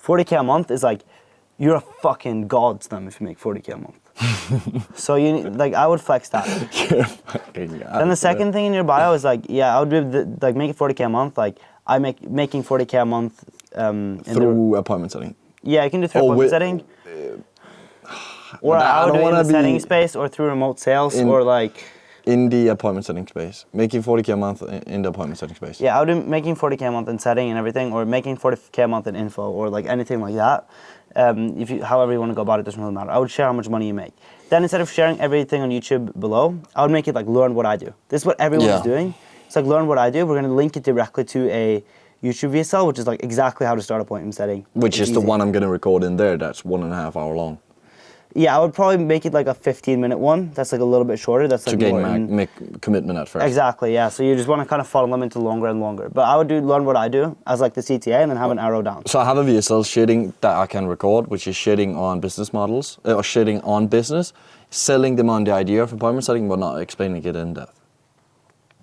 40K a month is like, you're a fucking god to them if you make 40K a month. So you need, like, I would flex that. You're fucking god. Then the second thing in your bio is like, yeah, I would do like make it 40K a month. Like, making 40K a month through appointment setting. Yeah, you can do through appointment setting. Or I would do it in the setting space, or through remote sales, or like... In the appointment setting space. Making 40K a month in the appointment setting space. Yeah, I would do making 40K a month in setting and everything, or making 40K a month in info, or like anything like that. However you want to go about it, doesn't really matter. I would share how much money you make. Then instead of sharing everything on YouTube below, I would make it like learn what I do. This is what everyone is doing. It's like learn what I do. We're going to link it directly to a YouTube VSL, which is like exactly how to start appointment setting. Which is the one I'm going to record in there. That's 1.5 hour long. Yeah, I would probably make it like a 15-minute one. That's like a little bit shorter. That's like to make commitment at first. Exactly, yeah. So you just want to kind of funnel them into longer and longer. But I would do learn what I do as like the CTA and then have an arrow down. So I have a VSL shitting that I can record, which is shitting on business models, or shitting on business, selling them on the idea of appointment setting, but not explaining it in depth.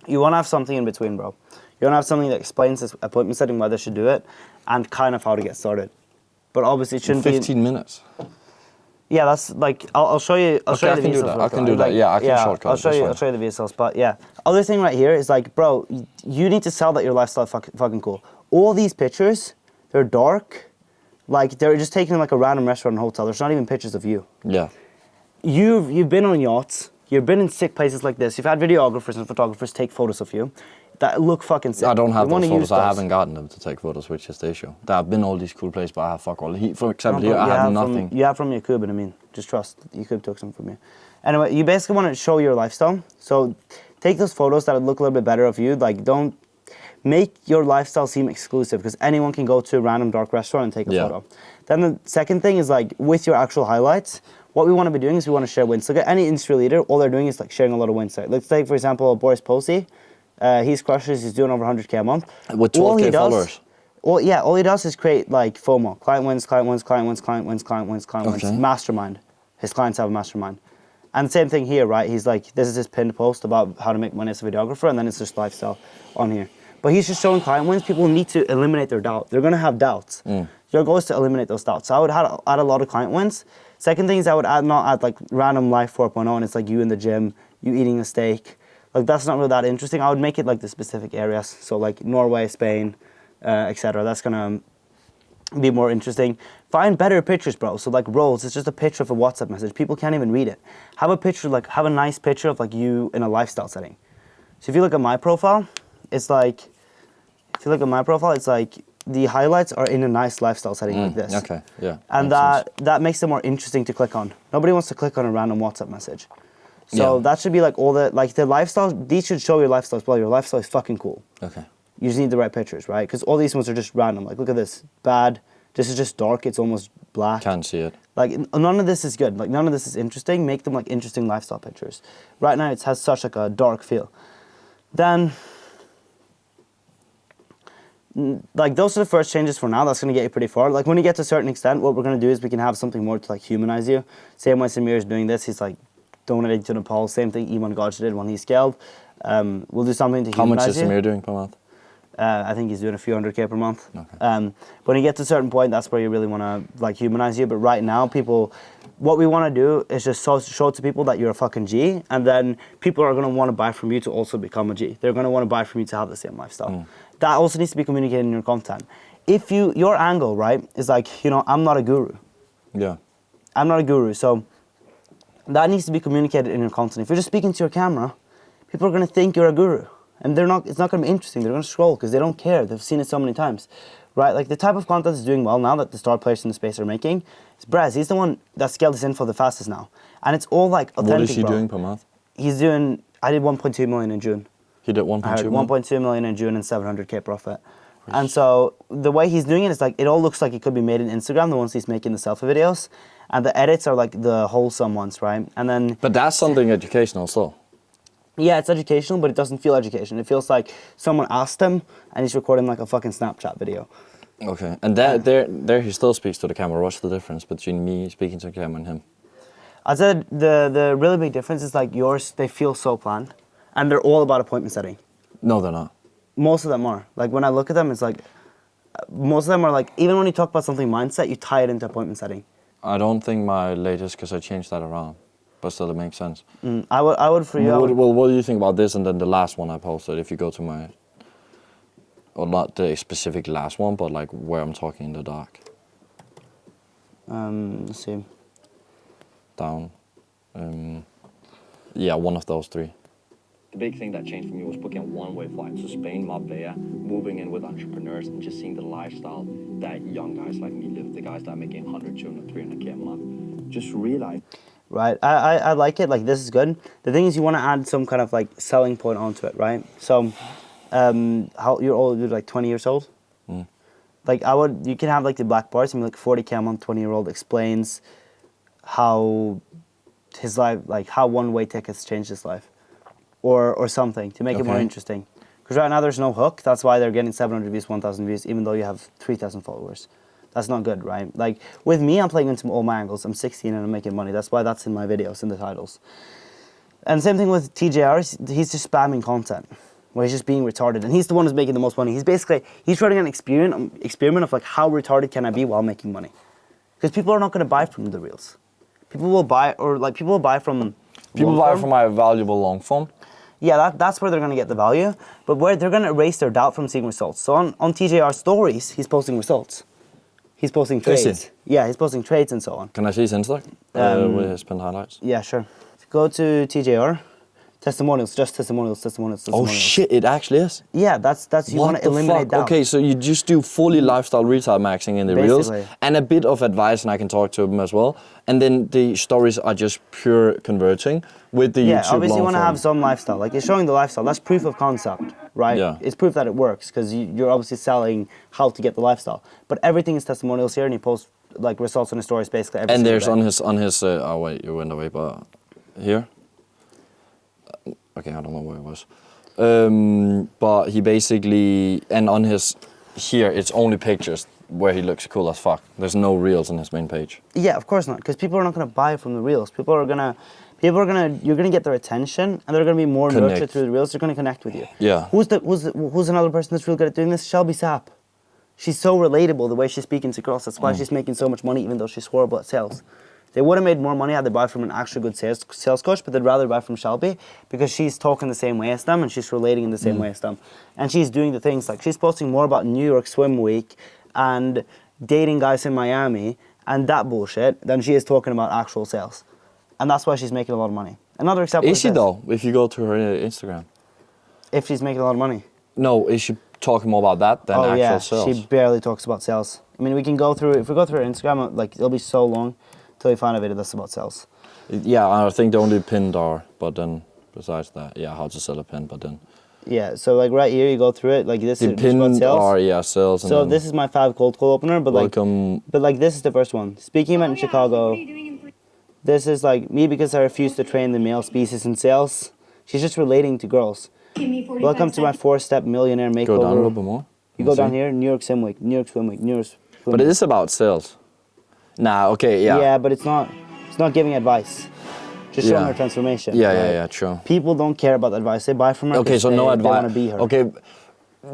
You want to have something in between, bro. You want to have something that explains this appointment setting, why they should do it, and kind of how to get started. But obviously it shouldn't 15 minutes. Yeah, that's like I'll show you. I'll show you the VSLs. I can do that. Yeah, I can shortcut. I'll show you the VSLs. But yeah, other thing right here is like, bro, you need to sell that your lifestyle fucking cool. All these pictures, they're dark, like they're just taken in like a random restaurant and hotel. There's not even pictures of you. Yeah. You've been on yachts. You've been in sick places like this. You've had videographers and photographers take photos of you that look fucking sick. I don't have those photos. I haven't gotten them to take photos, which is the issue. I've been all these cool places, but I have fuck all. For example, here, I have nothing. You have from Jakub, I mean. Just trust. Jakub took some from you. Anyway, you basically want to show your lifestyle. So take those photos that look a little bit better of you. Like, don't make your lifestyle seem exclusive, because anyone can go to a random dark restaurant and take a photo. Then the second thing is like with your actual highlights, what we want to be doing is we want to share wins. Look at any industry leader, all they're doing is like sharing a lot of wins. Let's take, for example, Boris Posey. He's crushes, he's doing over 100K a month. With 12K followers. All he does is create like FOMO. Client wins, client wins, client wins, client wins, client wins, client wins. Mastermind. His clients have a mastermind. And same thing here, right? He's like, this is his pinned post about how to make money as a videographer, and then it's just lifestyle on here. But he's just showing client wins. People need to eliminate their doubt. They're going to have doubts. Your goal is to eliminate those doubts. So I would add a lot of client wins. Second thing is I would not add like random life 4.0, and it's like you in the gym, you eating a steak. Like, that's not really that interesting. I would make it like the specific areas. So like Norway, Spain, etc. That's going to be more interesting. Find better pictures, bro. So like rolls, it's just a picture of a WhatsApp message. People can't even read it. Have a nice picture of like you in a lifestyle setting. So if you look at my profile, it's like, the highlights are in a nice lifestyle setting like this. Okay, yeah. And that makes it more interesting to click on. Nobody wants to click on a random WhatsApp message. So that should be like all the, like the lifestyle, these should show your lifestyle as well. Your lifestyle is fucking cool. Okay. You just need the right pictures, right? Because all these ones are just random. Like, look at this. Bad. This is just dark. It's almost black. Can't see it. Like, none of this is good. Like, none of this is interesting. Make them, like, interesting lifestyle pictures. Right now, it has such, like, a dark feel. Then, like, those are the first changes for now. That's going to get you pretty far. Like, when you get to a certain extent, what we're going to do is we can have something more to, like, humanize you. Same way Samir is doing this. He's, like, donating to Nepal. Same thing Iman Gaj did when he scaled. We'll do something to humanize you. How much is Samir doing per month? I think he's doing a few 100K per month. Okay. When you get to a certain point, that's where you really want to like humanize you. But right now, what we want to do is just show to people that you're a fucking G, and then people are going to want to buy from you to also become a G. They're going to want to buy from you to have the same lifestyle. that also needs to be communicated in your content. If your angle, right, is like, I'm not a guru. Yeah. I'm not a guru, so that needs to be communicated in your content. If you're just speaking to your camera, people are going to think you're a guru. And it's not going to be interesting. They're going to scroll because they don't care. They've seen it so many times. Right? Like the type of content that's doing well now that the star players in the space are making, is Brez. He's the one that scaled his info the fastest now. And it's all like authentic, What is he bro. doing per month? I did 1.2 million in June. He did 1.2 million? 1.2 million in June and 700k profit. And so the way he's doing it is like, it all looks like it could be made in Instagram, the ones he's making the selfie videos. And the edits are like the wholesome ones, right? And then... But that's something educational still. Yeah, it's educational, but it doesn't feel education. It feels like someone asked him and he's recording like a fucking Snapchat video. Okay, and there he still speaks to the camera. What's the difference between me speaking to the camera and him? I said the really big difference is like yours, they feel so planned. And they're all about appointment setting. No, they're not. Most of them are. Like when I look at them, it's like, most of them are like, even when you talk about something mindset, you tie it into appointment setting. I don't think my latest, because I changed that around. But still, it makes sense. I would for you. Well, what do you think about this and then the last one I posted? If you go to my, or not the specific last one, but like where I'm talking in the dark. Let's see. Down. Yeah, one of those three. The big thing that changed for me was booking a one-way flight to Spain, Marbella, moving in with entrepreneurs and just seeing the lifestyle that young guys like me live, the guys that are making 100, 200, 300k a month. Just realize. Right, I like it, like this is good. The thing is you want to add some kind of like selling point onto it, right? So, how you're like 20 years old? Mm. Like you can have like the black bars, I mean like 40k a month, 20-year-old explains how his life, like how one-way tickets changed his life. Or something to make it more interesting. Because right now there's no hook, that's why they're getting 700 views, 1,000 views, even though you have 3,000 followers. That's not good, right? Like, with me, I'm playing into all my angles. I'm 16 and I'm making money. That's why that's in my videos, in the titles. And same thing with TJR, he's just spamming content, where he's just being retarded. And he's the one who's making the most money. He's running an experiment of like, how retarded can I be while making money? Because people are not going to buy from the reels. People will buy from... People buy from my valuable long form. Yeah, that's where they're going to get the value. But where they're going to erase their doubt from seeing results. So on TJR stories, he's posting results. He's posting trades. Yeah, he's posting trades and so on. Can I see his Insta? With his pinned highlights? Yeah, sure. Go to TJR. Testimonials, just testimonials. Oh shit, it actually is? Yeah, that's you want to eliminate doubt. Okay, so you just do fully lifestyle retail maxing in the reels and a bit of advice, and I can talk to them as well. And then the stories are just pure converting with the YouTube long form. Yeah, obviously you want to have some lifestyle. Like you're showing the lifestyle, that's proof of concept, right? Yeah. It's proof that it works because you're obviously selling how to get the lifestyle. But everything is testimonials here, and he posts like results on his stories basically every single day. And there's on his oh wait, you went away, but here. Okay, I don't know where it was. But he basically, and on his, here, it's only pictures where he looks cool as fuck. There's no reels on his main page. Yeah, of course not, because people are not going to buy from the reels. you're going to get their attention, and they're going to be more nurtured through the reels. They're going to connect with you. Yeah. Who's another person that's real good at doing this? Shelby Sapp. She's so relatable, the way she's speaking to girls. That's why she's making so much money, even though she's horrible at sales. They would have made more money had they bought from an actually good sales coach, but they'd rather buy from Shelby because she's talking the same way as them and she's relating in the same way as them. And she's doing the things like she's posting more about New York Swim Week and dating guys in Miami and that bullshit than she is talking about actual sales. And that's why she's making a lot of money. Another example is she though, if you go to her Instagram? If she's making a lot of money? No, is she talking more about that than actual sales? She barely talks about sales. I mean, we can go through, if we go through her Instagram, like it'll be so long. Till you find a video that's about sales. Yeah, I think the only pinned are, but then besides that, yeah, how to sell a pin, but then. Yeah, so like right here you go through it, like this is about sales. Sales. So this is my 5 cold call opener, but like this is the first one. Speaking about in Chicago, this is like me because I refuse to train the male species in sales. She's just relating to girls. Welcome to my 4-step millionaire makeover. Go down a little bit more. You go down here, New York Swim Week, New York Swim Week, New York Swim Week. But it is about sales. Nah, okay, yeah. Yeah, but it's not giving advice. Just showing her transformation. Yeah, true. People don't care about the advice. They buy from her. Okay, so no advice. They want to be her. Okay,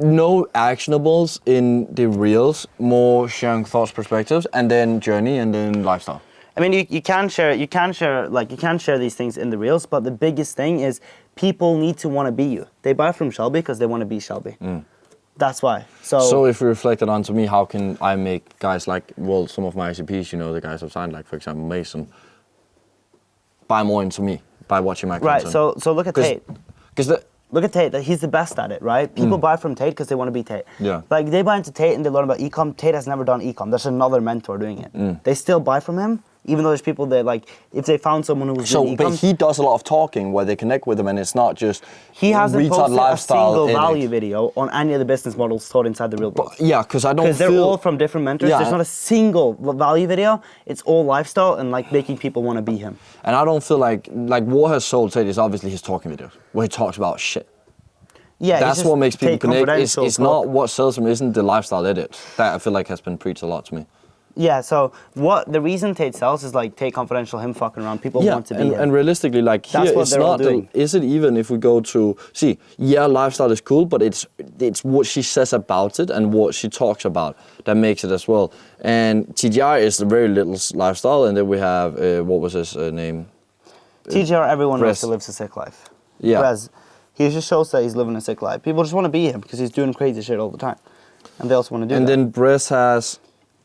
no actionables in the reels, more sharing thoughts, perspectives, and then journey, and then lifestyle. I mean, you can share these things in the reels, but the biggest thing is people need to want to be you. They buy from Shelby because they want to be Shelby. That's why. So if we reflect it onto me, how can I make guys like, well, some of my ICPs, you know, the guys I've signed, like for example Mason, buy more into me by watching my content? Right. So look at Tate. Because look at Tate. He's the best at it, right? People buy from Tate because they want to be Tate. Yeah. Like they buy into Tate and they learn about ecom. Tate has never done ecom. There's another mentor doing it. They still buy from him, even though there's people that like if they found someone who was doing ecom. But he does a lot of talking where they connect with him, and it's not just he hasn't retard posted a lifestyle single edit. value video on any of the business models taught inside the real world. Yeah, because I don't feel... Because they're all from different mentors. Yeah. There's not a single value video. It's all lifestyle and like making people want to be him. And I don't feel like what has sold Tate is obviously his talking videos, where he talks about shit. Yeah, that's what makes people connect. It's not what sells him, isn't the lifestyle edit. That I feel like has been preached a lot to me. Yeah, so the reason Tate sells is like Tate Confidential, him fucking around. People want to be him. And realistically, like That's here, what it's they're all not. doing. Is it even if we go to lifestyle is cool, but it's what she says about it and what she talks about that makes it as well. And TGR is the very little lifestyle, and then we have what was his name? TGR, everyone knows Brez. he lives a sick life. Yeah. Brez, he just shows that he's living a sick life. People just want to be him because he's doing crazy shit all the time, and they also want to do And that. then Brez has.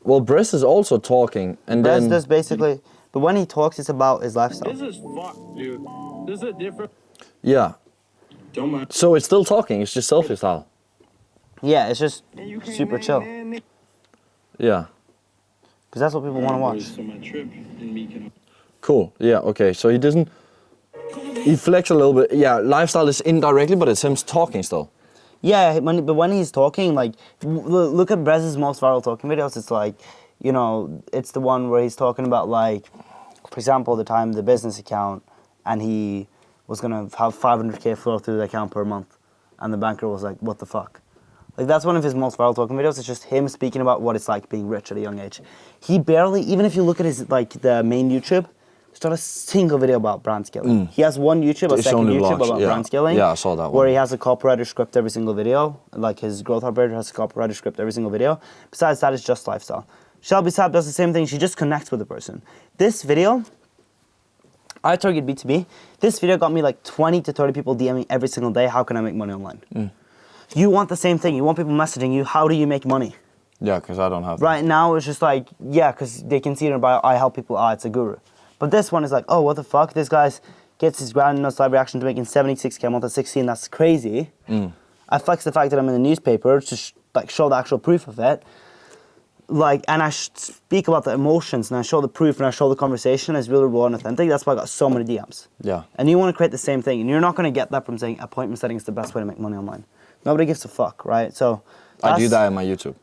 Well, Brez is also talking, and Brez then does basically, but when he talks, it's about his lifestyle. This is fucked, dude. This is a different. yeah. Don't mind. So it's still talking. It's just selfie style. Yeah, it's just super chill Yeah. because that's what people want to watch. So my trip and me can. Cool. Yeah. Okay. So he doesn't. He flex a little bit. Yeah. Lifestyle is indirectly, but it's him talking still. Yeah, but when he's talking, like, look at Brez's most viral talking videos. It's like, you know, it's the one where he's talking about, like, for example, the time the business account, and he was gonna have 500K flow through the account per month, and the banker was like, "What the fuck?" Like that's one of his most viral talking videos. It's just him speaking about what it's like being rich at a young age. He barely, even if you look at his like the main YouTube, there's not a single video about brand scaling. He has one YouTube, a It's second only YouTube vlogs, about yeah. brand scaling. Yeah, I saw that Where one. he has a copywriter script every single video. Like his growth operator has a copywriter script every single video. Besides that, it's just lifestyle. Shelby Sapp does the same thing. She just connects with the person. This video, I target B2B. This video got me like 20 to 30 people DMing every single day. How can I make money online? You want the same thing. You want people messaging you. How do you make money? Yeah, because I don't have. Right now, it's just like, yeah, because they can see it in bio, I help people, it's a guru. But this one is like, oh, what the fuck? This guy gets his grand live reaction to making 76K a month at 16. That's crazy. I flex the fact that I'm in the newspaper to show the actual proof of it. Like, and I speak about the emotions, and I show the proof, and I show the conversation. It's really raw and authentic. That's why I got so many DMs. Yeah. And you want to create the same thing, and you're not going to get that from saying appointment setting is the best way to make money online. Nobody gives a fuck, right? So I do that in my YouTube.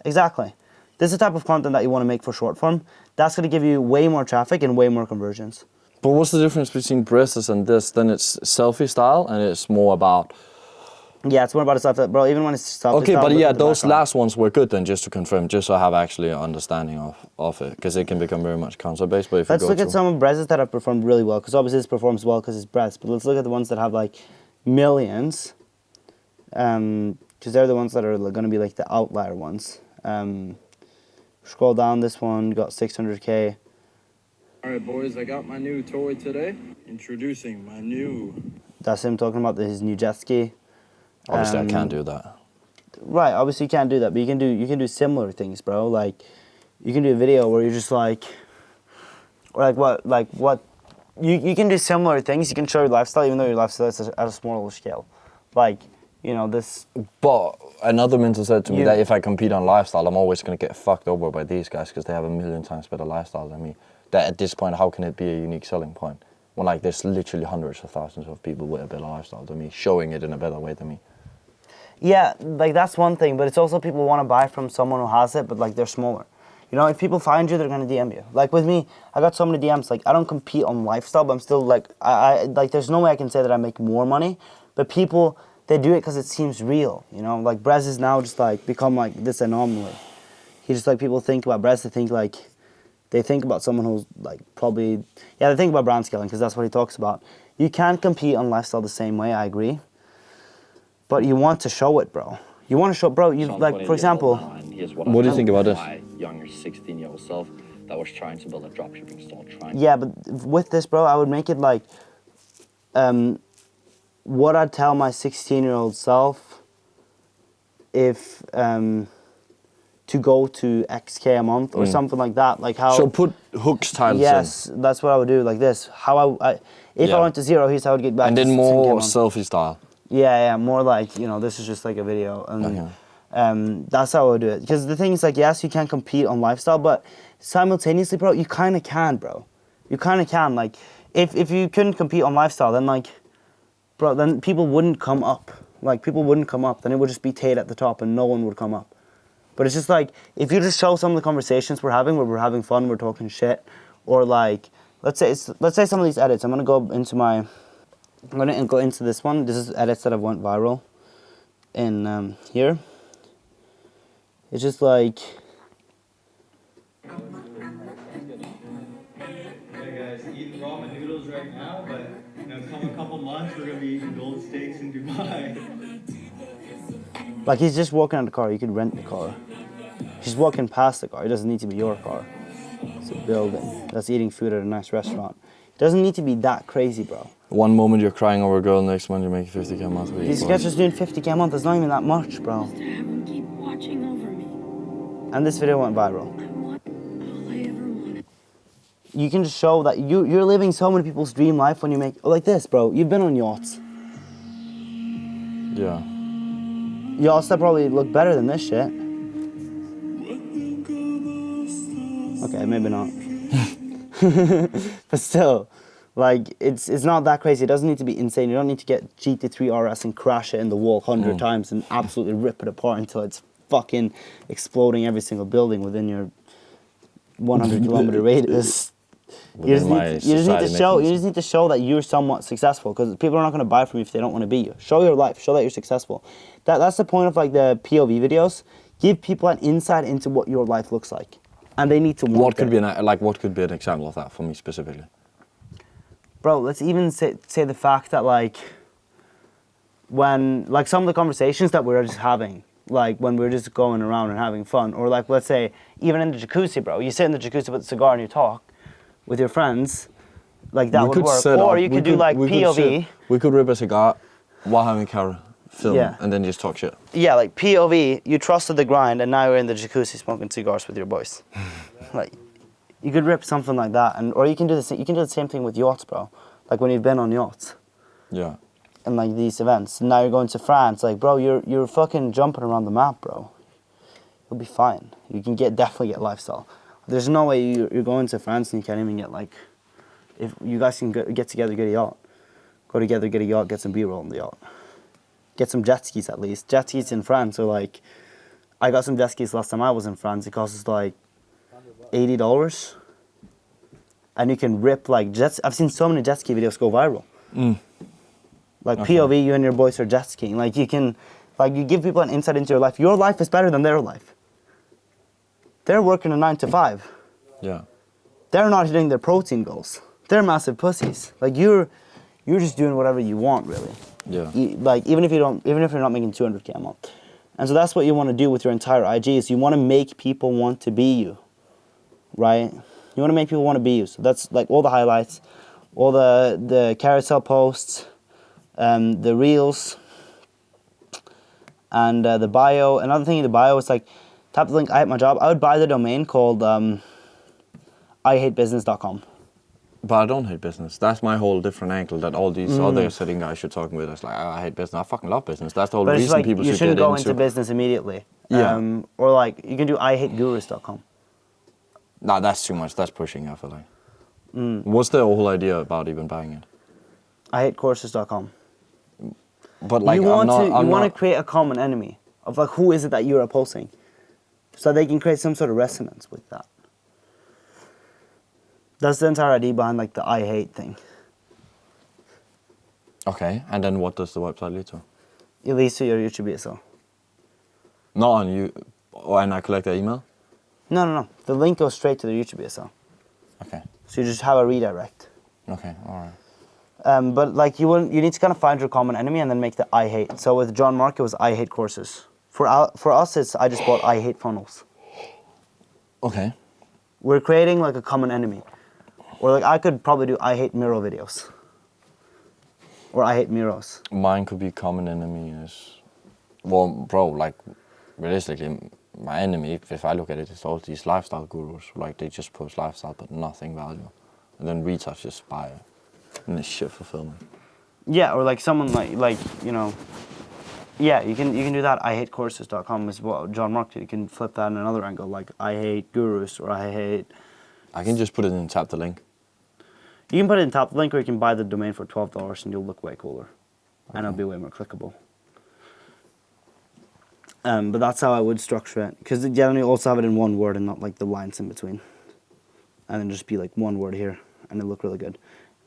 Exactly. This is the type of content that you want to make for short form. That's going to give you way more traffic and way more conversions. But what's the difference between Brez's and this? Then it's selfie style, and it's more about. Yeah, it's more about stuff that, bro, even when it's selfie Okay, style, but look yeah, at the those background. last ones were good then, just to confirm, just so I have actually an understanding of it, because it can become very much concept based. But if Let's you go look to at some of Brez's that have performed really well, because obviously this performs well because it's Brez. But let's look at the ones that have like millions, because they're the ones that are going to be like the outlier ones. Scroll down, this one got 600K. All right, boys, I got my new toy today. Introducing my new. That's him talking about his new jet ski. obviously I can't do that. Right, obviously you can't do that, but you can do similar things, bro. Like, you can do a video where you're just like, or like what, you can do similar things. You can show your lifestyle, even though your lifestyle is at a smaller scale. Like, you know, this. But another mentor said to me You- that if I compete on lifestyle, I'm always going to get fucked over by these guys because they have a million times better lifestyle than me. That at this point, how can it be a unique selling point? When like there's literally hundreds of thousands of people with a better lifestyle than me, showing it in a better way than me. Yeah, like that's one thing, but it's also people want to buy from someone who has it, but like they're smaller. You know, if people find you, they're gonna DM you. Like with me, I got so many DMs. Like I don't compete on lifestyle, but I'm still like I like. There's no way I can say that I make more money, but people they do it because it seems real. You know, like Brez is now just like become like this anomaly. He just like people think about Brez, they think about someone who's like probably they think about brand scaling because that's what he talks about. You can't compete on lifestyle the same way. I agree. But you want to show it, bro. You want to show, bro. You like, for example. What do you think about this? My younger 16-year-old self that was trying to build a dropshipping store. Yeah, but with this, bro, I would make it like, what I'd tell my 16-year-old self if to go to XK a month or something like that. Like how. So put hooks tiles in. Yes, that's what I would do. Like this. How if I went to 0, here's how I would get back. And to then 10K a more month. selfie style. Yeah, more like, you know, this is just like a video. And that's how I would do it. Because the thing is, like, yes, you can compete on lifestyle, but simultaneously, bro, you kind of can, bro. You kind of can. Like, if you couldn't compete on lifestyle, then, like, bro, then people wouldn't come up. Like, people wouldn't come up. Then it would just be Tate at the top and no one would come up. But it's just like, if you just show some of the conversations we're having, where we're having fun, we're talking shit, or like, let's say some of these edits, I'm gonna go into this one. This is edits that have went viral in here. It's just like, Hey guys, eating ramen noodles right now, but come a couple months, we're gonna be eating gold steaks in Dubai. like he's just walking out the car. You could rent the car. He's walking past the car. It doesn't need to be your car. It's a building that's eating food at a nice restaurant. It doesn't need to be that crazy, bro. One moment you're crying over a girl, next month you're making 50K a month. These guys are doing 50K a month. It's not even that much, bro. To have him keep watching over me. And this video went viral. I want all I ever wanted. You can just show that you're living so many people's dream life when you make like this, bro. You've been on yachts. Yeah. Yachts that probably look better than this shit. Okay, maybe not. But still, like, it's not that crazy. It doesn't need to be insane. You don't need to get GT3 RS and crash it in the wall 100 times and absolutely rip it apart until it's fucking exploding every single building within your 100 kilometer radius. You just need to show that you're somewhat successful, because people are not going to buy from you if they don't want to be you. Show your life. Show that you're successful. That's the point of like the POV videos. Give people an insight into what your life looks like, and they need to want What could it. what could be an example of that for me specifically? Bro, let's even say the fact that like when like some of the conversations that we're just having, like when we're just going around and having fun, or like let's say even in the jacuzzi, bro, you sit in the jacuzzi with a cigar and you talk with your friends, like that would work. Or you could do like POV. We could rip a cigar while having camera film, Yeah. and then just talk shit. Yeah, like POV, you trusted the grind and now you're in the jacuzzi smoking cigars with your boys. Like, you could rip something like that, or you can do the same thing with yachts, bro. Like when you've been on yachts. Yeah. And like these events. And now you're going to France, like bro, you're fucking jumping around the map, bro. You'll be fine. You can definitely get lifestyle. There's no way you're going to France and you can't even get like, if you guys can get together, get a yacht. Go together, get a yacht, get some B-roll on the yacht. Get some jet skis at least. Jet skis in France are like, I got some jet skis last time I was in France. It cost us like $80. And you can rip like jets. I've seen so many jet ski videos go viral. Like POV, you and your boys are jet skiing. Like you can, like you give people an insight into your life. Your life is better than their life. They're working a 9 to 5. Yeah. They're not hitting their protein goals. They're massive pussies. Like you're just doing whatever you want, really. Yeah. Like even if you're not making 200K a month. And so that's what you want to do with your entire IG, is you want to make people want to be you, right? You want to make people want to be you. So that's like all the highlights, all the carousel posts, the reels, and the bio. Another thing in the bio is like, tap the link, I hate my job. I would buy the domain called ihatebusiness.com. But I don't hate business. That's my whole different angle that all these other sitting guys should talking with. It's like, I hate business. I fucking love business. That's the whole But it's reason like, people you should shouldn't get go into. into business immediately. Yeah. Or like, you can do ihategurus.com. Nah, that's too much. That's pushing, I feel like. What's the whole idea about even buying it? ihatecourses.com. But like, You I'm want not. to create a common enemy of like, who is it that you're opposing, so they can create some sort of resonance with that. That's the entire idea behind like the I hate thing. Okay, and then what does the website lead to? It leads to your YouTube ESL. Not on you, and I collect the email? No. The link goes straight to the YouTube ESL. Okay. So you just have a redirect. Okay, alright. But like you need to kind of find your common enemy and then make the I hate. So with John Mark, it was I hate courses. For us, it's I just bought I hate funnels. Okay. We're creating like a common enemy. Or like I could probably do I hate Miro videos. Or I hate Miros. Mine could be common enemy is, well, bro, like realistically, my enemy, if I look at it, is all these lifestyle gurus. Like, they just post lifestyle, but nothing value. And then retards just buy it. And it's shit fulfillment. Yeah, or like someone like you know. Yeah, you can do that. IHateCourses.com is what John Mark did. You can flip that in another angle, like I hate gurus or I hate. I can just put it in tap the link. You can put it in top link, or you can buy the domain for $12 and you'll look way cooler, and it'll be way more clickable. But that's how I would structure it, because generally you also have it in one word and not like the lines in between, and then just be like one word here, and it'll look really good.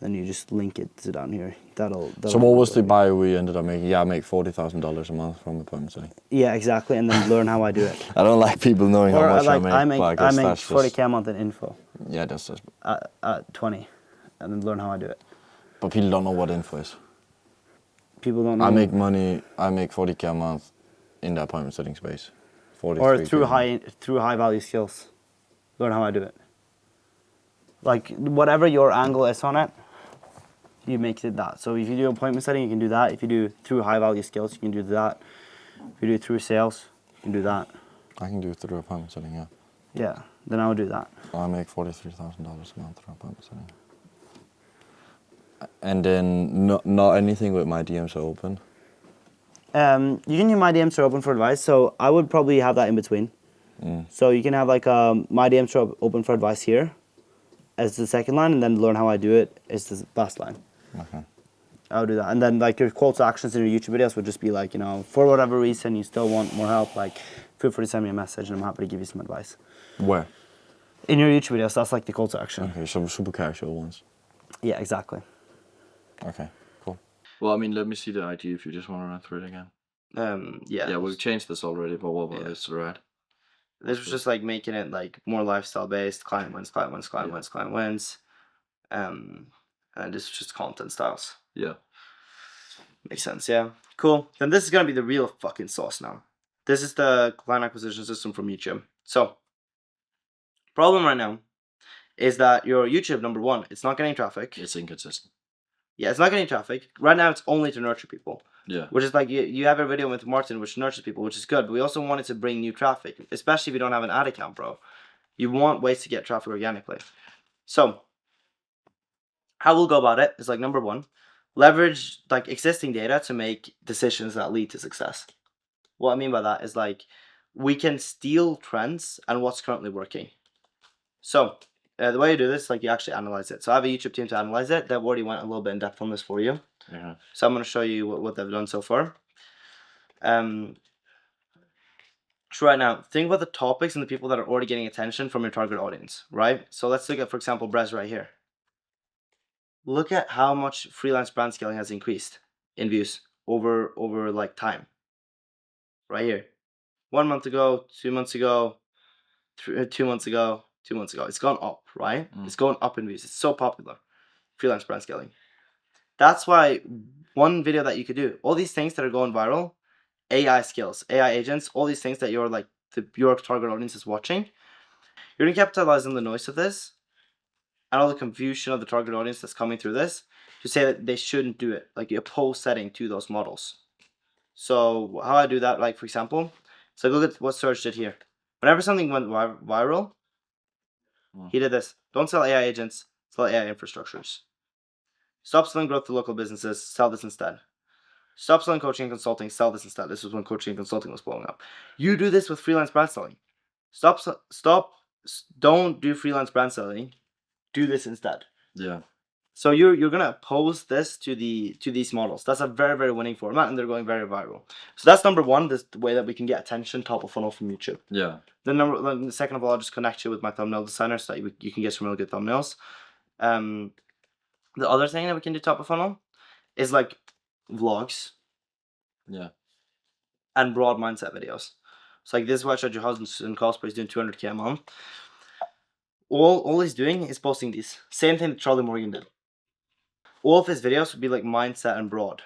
Then you just link it to down here. That'll So what was the bio we ended up making? Yeah, I make $40,000 a month from appointment setting. Yeah, exactly, and then learn how I do it. I don't like people knowing Or how much like I make. But I guess make that's 40K a month in info. Yeah, that's just. At 20, and then learn how I do it. But people don't know what info is. People don't know. I make money. I make 40K a month in the appointment setting space. 43K. Or through high value skills. Learn how I do it. Like whatever your angle is on it, you make it that. So if you do appointment setting, you can do that. If you do through high value skills, you can do that. If you do through sales, you can do that. I can do it through appointment setting, yeah. Yeah, then I would do that. I make $43,000 a month through appointment setting. And then not anything with my DMs are open. You can use my DMs are open for advice, so I would probably have that in between. So you can have like my DMs are open for advice here as the second line, and then learn how I do it is the last line. Okay. I would do that. And then like your call to actions in your YouTube videos would just be like, you know, for whatever reason you still want more help, like feel free to send me a message and I'm happy to give you some advice. Where? In your YouTube videos, that's like the call to action. Okay, so super casual ones. Yeah, exactly. Okay, cool. Well, I mean, let me see the ID if you just want to run through it again. Yeah. Yeah, we've changed this already, but what was this, right? This was just like making it like more lifestyle based, client wins, client wins, client wins, client wins. And this is just content styles. Yeah. Makes sense, yeah. Cool. Then this is gonna be the real fucking sauce now. This is the client acquisition system from YouTube. So, problem right now is that your YouTube, number one, it's not getting traffic. It's inconsistent. Yeah, it's not getting traffic. Right now, it's only to nurture people. Yeah. Which is like, you have a video with Martin, which nurtures people, which is good. But we also want it to bring new traffic, especially if you don't have an ad account, bro. You want ways to get traffic organically. So, how we'll go about it is like, number one, leverage like existing data to make decisions that lead to success. What I mean by that is like, we can steal trends and what's currently working. So, the way you do this, like you actually analyze it. So I have a YouTube team to analyze it. They've already went a little bit in depth on this for you. Yeah. So I'm going to show you what they've done so far. So right now, think about the topics and the people that are already getting attention from your target audience, right? So let's look at, for example, Brez right here. Look at how much freelance brand scaling has increased in views over like time. Right here. 1 month ago, 2 months ago, 2 months ago, 2 months ago. It's gone up, right? It's going up in views. It's so popular. Freelance brand scaling. That's why one video that you could do, all these things that are going viral, AI skills, AI agents, all these things that you're like, your target audience is watching, you're going to capitalize on the noise of this and all the confusion of the target audience that's coming through this to say that they shouldn't do it. Like you oppose setting to those models. So how I do that, like for example, so look at what Serge did here. Whenever something went viral, he did this. Don't sell AI agents, sell AI infrastructures. Stop selling growth to local businesses, sell this instead. Stop selling coaching and consulting, sell this instead. This was when coaching and consulting was blowing up. You do this with freelance brand selling. Don't do freelance brand selling. Do this instead. Yeah. So you're gonna oppose this to these models. That's a very, very winning format, and they're going very viral. So that's number one. This the way that we can get attention top of funnel from YouTube. Yeah. Then the second of all, I'll just connect you with my thumbnail designer so that you can get some really good thumbnails. The other thing that we can do top of funnel is like vlogs. Yeah. And broad mindset videos. So like this is what I showed you husband in cosplay is doing 200K a month. All he's doing is posting these. Same thing that Charlie Morgan did. All of his videos would be like mindset and broad.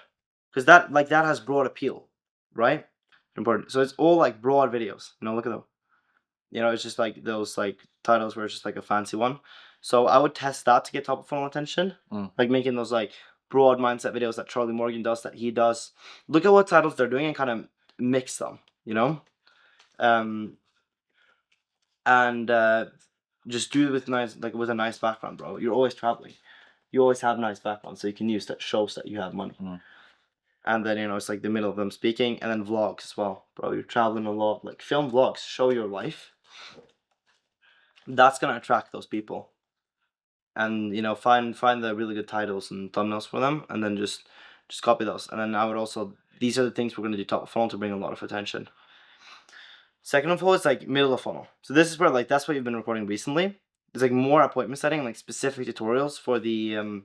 Because that has broad appeal, right? Important. So it's all like broad videos. You know, look at them. You know, it's just like those like titles where it's just like a fancy one. So I would test that to get top of funnel attention. Like making those like broad mindset videos that Charlie Morgan does, that he does. Look at what titles they're doing and kind of mix them, you know? And just do it with with a nice background, bro. You're always traveling. You always have nice background, so you can use that shows that you have money. And then it's like the middle of them speaking, and then vlogs as well, bro. You're traveling a lot, like film vlogs, show your life. That's gonna attract those people. And find the really good titles and thumbnails for them, and then just copy those. And then I would also, these are the things we're gonna do top of funnel to bring a lot of attention. Second of all, it's like middle of funnel. So this is where like that's what you've been recording recently. There's like more appointment setting, like specific tutorials for the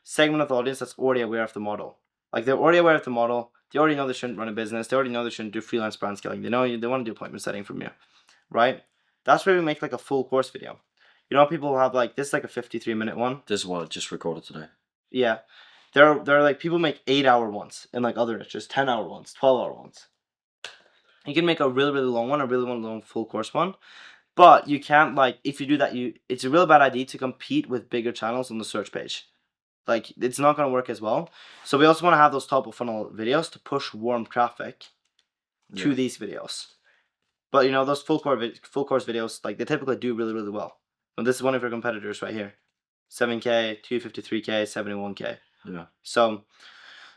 segment of the audience that's already aware of the model. Like they're already aware of the model. They already know they shouldn't run a business. They already know they shouldn't do freelance brand scaling. They know they want to do appointment setting from you, right? That's where we make like a full course video. People have like this is like a 53-minute one. This is what I just recorded today. Yeah, there are like people make 8-hour ones and like other niches, 10-hour ones, 12-hour ones. You can make a really, really long one, a really long full course one. But you can't, like, if you do that, it's a real bad idea to compete with bigger channels on the search page. Like, it's not going to work as well. So we also want to have those top of funnel videos to push warm traffic to these videos. But, those full course videos, like, they typically do really, really well. And this is one of your competitors right here. 7K, 253K, 71K. Yeah. So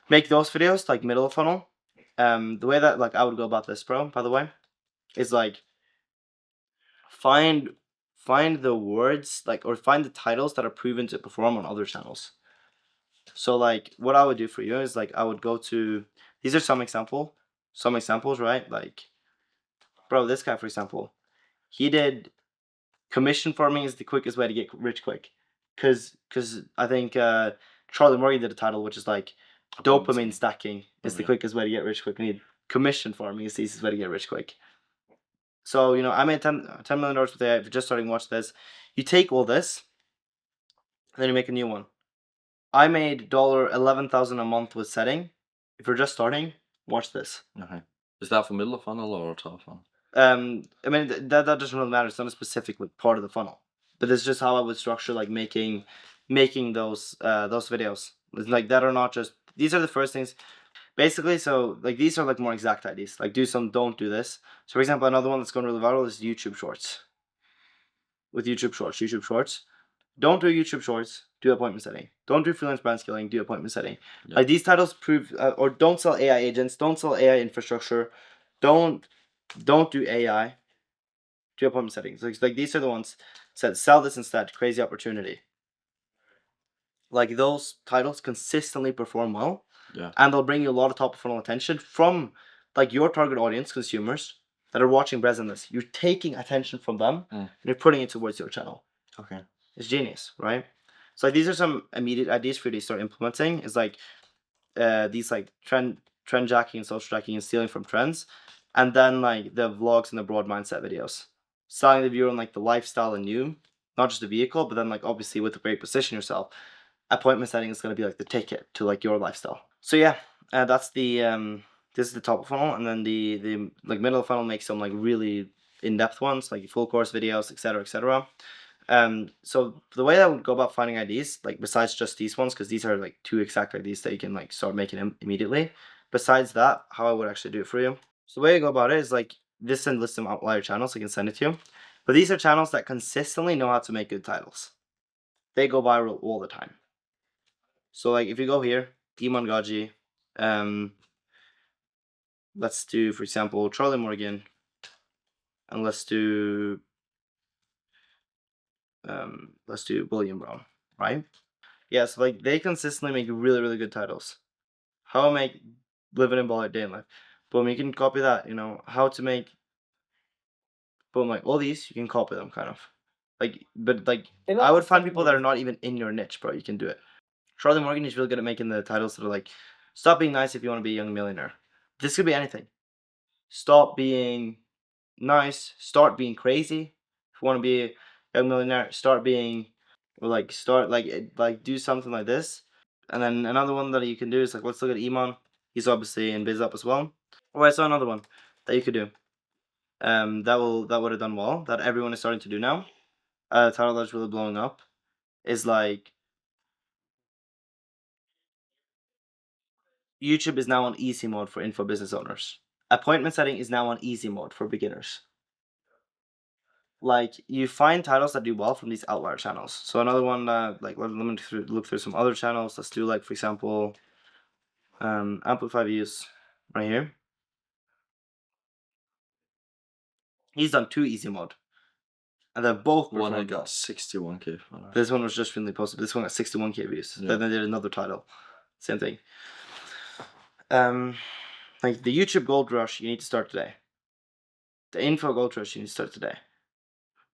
make those videos, like, middle of funnel. The way that, like, I would go about this, bro, by the way, is, like, find the words, like, or find the titles that are proven to perform on other channels. So, like, what I would do for you is, like, I would go to, these are some examples, right? Like, bro, this guy, for example, he did commission farming is the quickest way to get rich quick. Because I think Charlie Morgan did a title, which is, like, dopamine stacking is the quickest way to get rich quick. And commission farming is the easiest way to get rich quick. So, I made $10 million with AI. If you're just starting to watch this, you take all this, and then you make a new one. I made $11,000 a month with setting. If you're just starting, watch this. Okay. Is that for middle of funnel or top of funnel? I mean, that doesn't really matter. It's not a specific part of the funnel. But it's just how I would structure, like, making those videos. It's like that are not just, these are the first things. Basically, so, like, these are, like, more exact ideas. Like, do some, don't do this. So, for example, another one that's going really viral is YouTube Shorts. With YouTube Shorts. Don't do YouTube Shorts, do appointment setting. Don't do freelance brand scaling, do appointment setting. Yeah. Like, these titles prove, or don't sell AI agents, don't sell AI infrastructure, don't do AI, do appointment settings. Like these are the ones that sell this instead, crazy opportunity. Like, those titles consistently perform well. Yeah. And they'll bring you a lot of top of funnel attention from, like, your target audience, consumers, that are watching Brez and this. You're taking attention from them, and you're putting it towards your channel. Okay. It's genius, right? So, like, these are some immediate ideas for you to start implementing. Is like these, like, trend jacking and social jacking and stealing from trends. And then, like, the vlogs and the broad mindset videos. Selling the viewer on, like, the lifestyle and you, not just the vehicle, but then, like, obviously with a great position yourself. Appointment setting is going to be like the ticket to, like, your lifestyle. So yeah, that's the this is the top of funnel, and then the like middle of funnel makes some, like, really in-depth ones, like full course videos, etc. So the way I would go about finding ideas, like, besides just these ones, because these are, like, 2 exact ideas that you can, like, start making immediately. Besides that, how I would actually do it for you. So the way I go about it is, like, this and list some outlier channels. I can send it to you, but these are channels that consistently know how to make good titles. They go viral all the time. So, like, if you go here, Iman Gaji, let's do, for example, Charlie Morgan, and let's do William Brown, right? Yeah, so, like, they consistently make really, really good titles. How I make living in Bali day in life. Boom, you can copy that, how to make, boom, like, all these, you can copy them, kind of. Like, but, like, I would find people that are not even in your niche, bro. You can do it. Charlie Morgan is really good at making the titles that are like, stop being nice if you want to be a young millionaire. This could be anything. Stop being nice. Start being crazy. If you want to be a young millionaire, start being, or like, do something like this. And then another one that you can do is, like, let's look at Iman. He's obviously in Biz Up as well. Oh, I saw another one that you could do. That would have done well. That everyone is starting to do now. Title that's really blowing up is, like, YouTube is now on easy mode for info business owners. appointment setting is now on easy mode for beginners. Like, you find titles that do well from these outlier channels. So another one, like, let me look through some other channels. Let's do, like, for example, Amplify Views right here. He's done 2 easy mode. And they're both One I performed well. got 61k followers. This one was just recently posted. This one got 61k views. Yeah. Then they did another title. Same thing. Like the YouTube Gold Rush, you need to start today. The Info Gold Rush, you need to start today.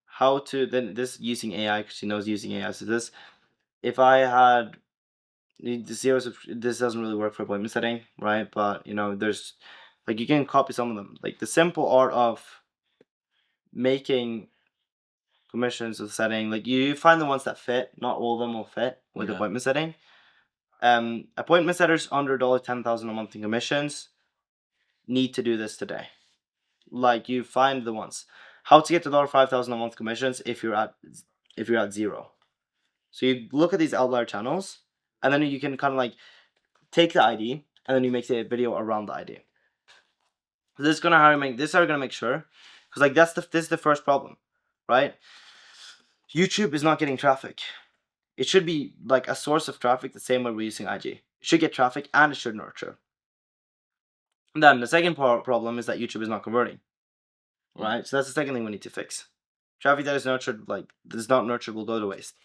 How to, then this using AI, because he knows using AI. So this, if I had the zeros, this doesn't really work for appointment setting, right? But, you know, there's, like, you can copy some of them. Like the simple art of making commissions with setting, like you find the ones that fit. Not all of them will fit with appointment setting. Appointment setters under $10,000 a month in commissions need to do this today. Like, you find the ones. How to get to $5,000 a month commissions if you're at 0. So you look at these outlier channels, and then you can kind of like take the ID, and then you make the video around the ID. So this is gonna make sure, because like this is the first problem, right? YouTube is not getting traffic. It should be like a source of traffic the same way we're using IG. It should get traffic and it should nurture. And then the second problem is that YouTube is not converting, right? So that's the second thing we need to fix. Traffic that is nurtured, like that is not nurtured, will go to waste.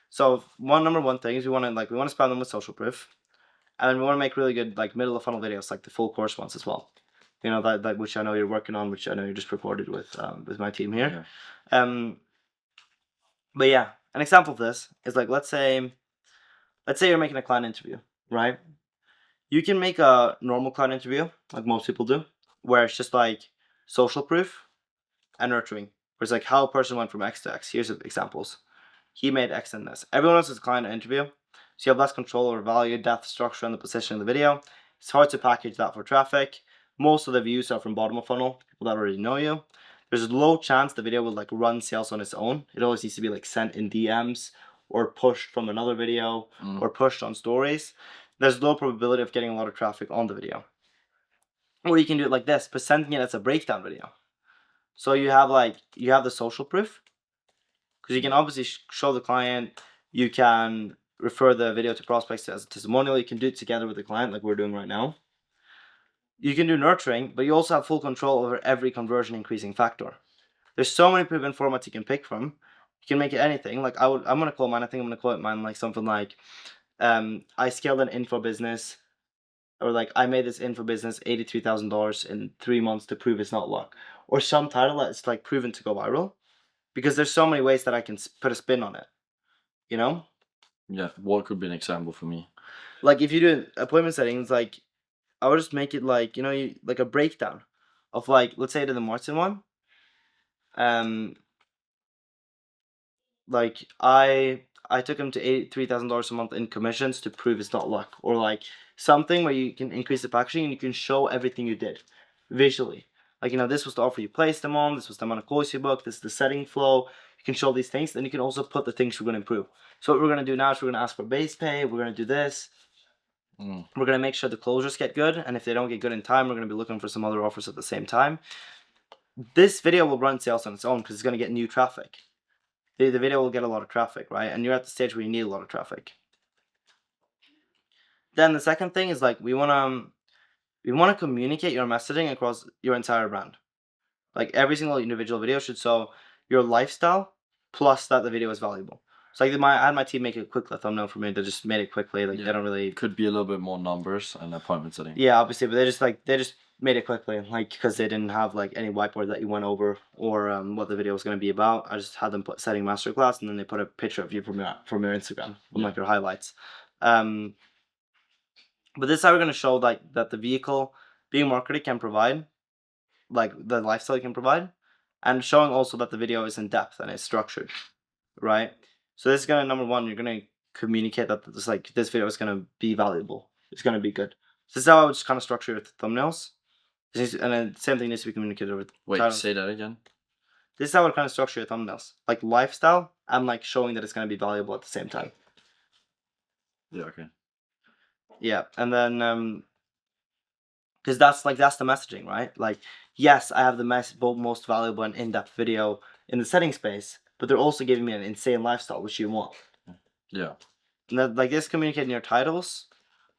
So number one thing is we want to spam them with social proof, and we want to make really good like middle of funnel videos, like the full course ones as well. You know, that which I know you're working on, which I know you just recorded with my team here. Yeah. But yeah, an example of this is like, let's say you're making a client interview, right? You can make a normal client interview, like most people do, where it's just like social proof and nurturing. Where it's like how a person went from X to X. Here's examples. He made X in this. Everyone else is a client interview, so you have less control over value, depth, structure, and the position of the video. It's hard to package that for traffic. Most of the views are from bottom of funnel, people that already know you. There's a low chance the video will like run sales on its own. It always needs to be like sent in DMs or pushed from another video or pushed on stories. There's low probability of getting a lot of traffic on the video. Or you can do it like this, presenting it as a breakdown video. So you have the social proof, because you can obviously show the client. You can refer the video to prospects as a testimonial. You can do it together with the client like we're doing right now. You can do nurturing, but you also have full control over every conversion increasing factor. There's so many proven formats you can pick from. You can make it anything. Like I'm gonna call mine. I think I'm gonna call it mine like something like, I scaled an info business, or like I made this info business $83,000 in 3 months to prove it's not luck, or some title that's like proven to go viral, because there's so many ways that I can put a spin on it. You know? Yeah. What could be an example for me? Like if you do appointment settings, like I would just make it like, you know, like a breakdown of like, let's say to the Martin one. Like I took him to $83,000 a month in commissions to prove it's not luck, or like something where you can increase the packaging and you can show everything you did visually. Like, you know, this was the offer you placed them on, this was the amount of calls you booked, this is the setting flow. You can show these things, then you can also put the things we're going to improve. So what we're going to do now is we're going to ask for base pay, we're going to do this. We're going to make sure the closures get good, and if they don't get good in time, we're going to be looking for some other offers at the same time. This video will run sales on its own because it's going to get new traffic. The video will get a lot of traffic, right? And you're at the stage where you need a lot of traffic. Then the second thing is like we want to communicate your messaging across your entire brand. Like every single individual video should show your lifestyle plus that the video is valuable. So like I had my team make a quick thumbnail for me. They just made it quickly. Like they don't really. Could be a little bit more numbers and appointment setting. Yeah, obviously, but they just made it quickly, like because they didn't have like any whiteboard that you went over or what the video was going to be about. I just had them put setting masterclass, and then they put a picture of you from your Instagram, from like your highlights. But this is how we're going to show like that the vehicle being marketed can provide, like the lifestyle you can provide, and showing also that the video is in depth and it's structured, right? So this is gonna, number one, you're gonna communicate that this video is gonna be valuable. It's gonna be good. So this is how I would just kind of structure your thumbnails. And then same thing needs to be communicated with. Wait, titles. say that again. This is how I would kind of structure your thumbnails, like lifestyle and like showing that it's gonna be valuable at the same time. Yeah. Okay. Yeah, and then Because that's the messaging, right? Like, yes, I have the most valuable and in-depth video in the setting space, but they're also giving me an insane lifestyle, which you want. Yeah. And that, like this, communicating your titles,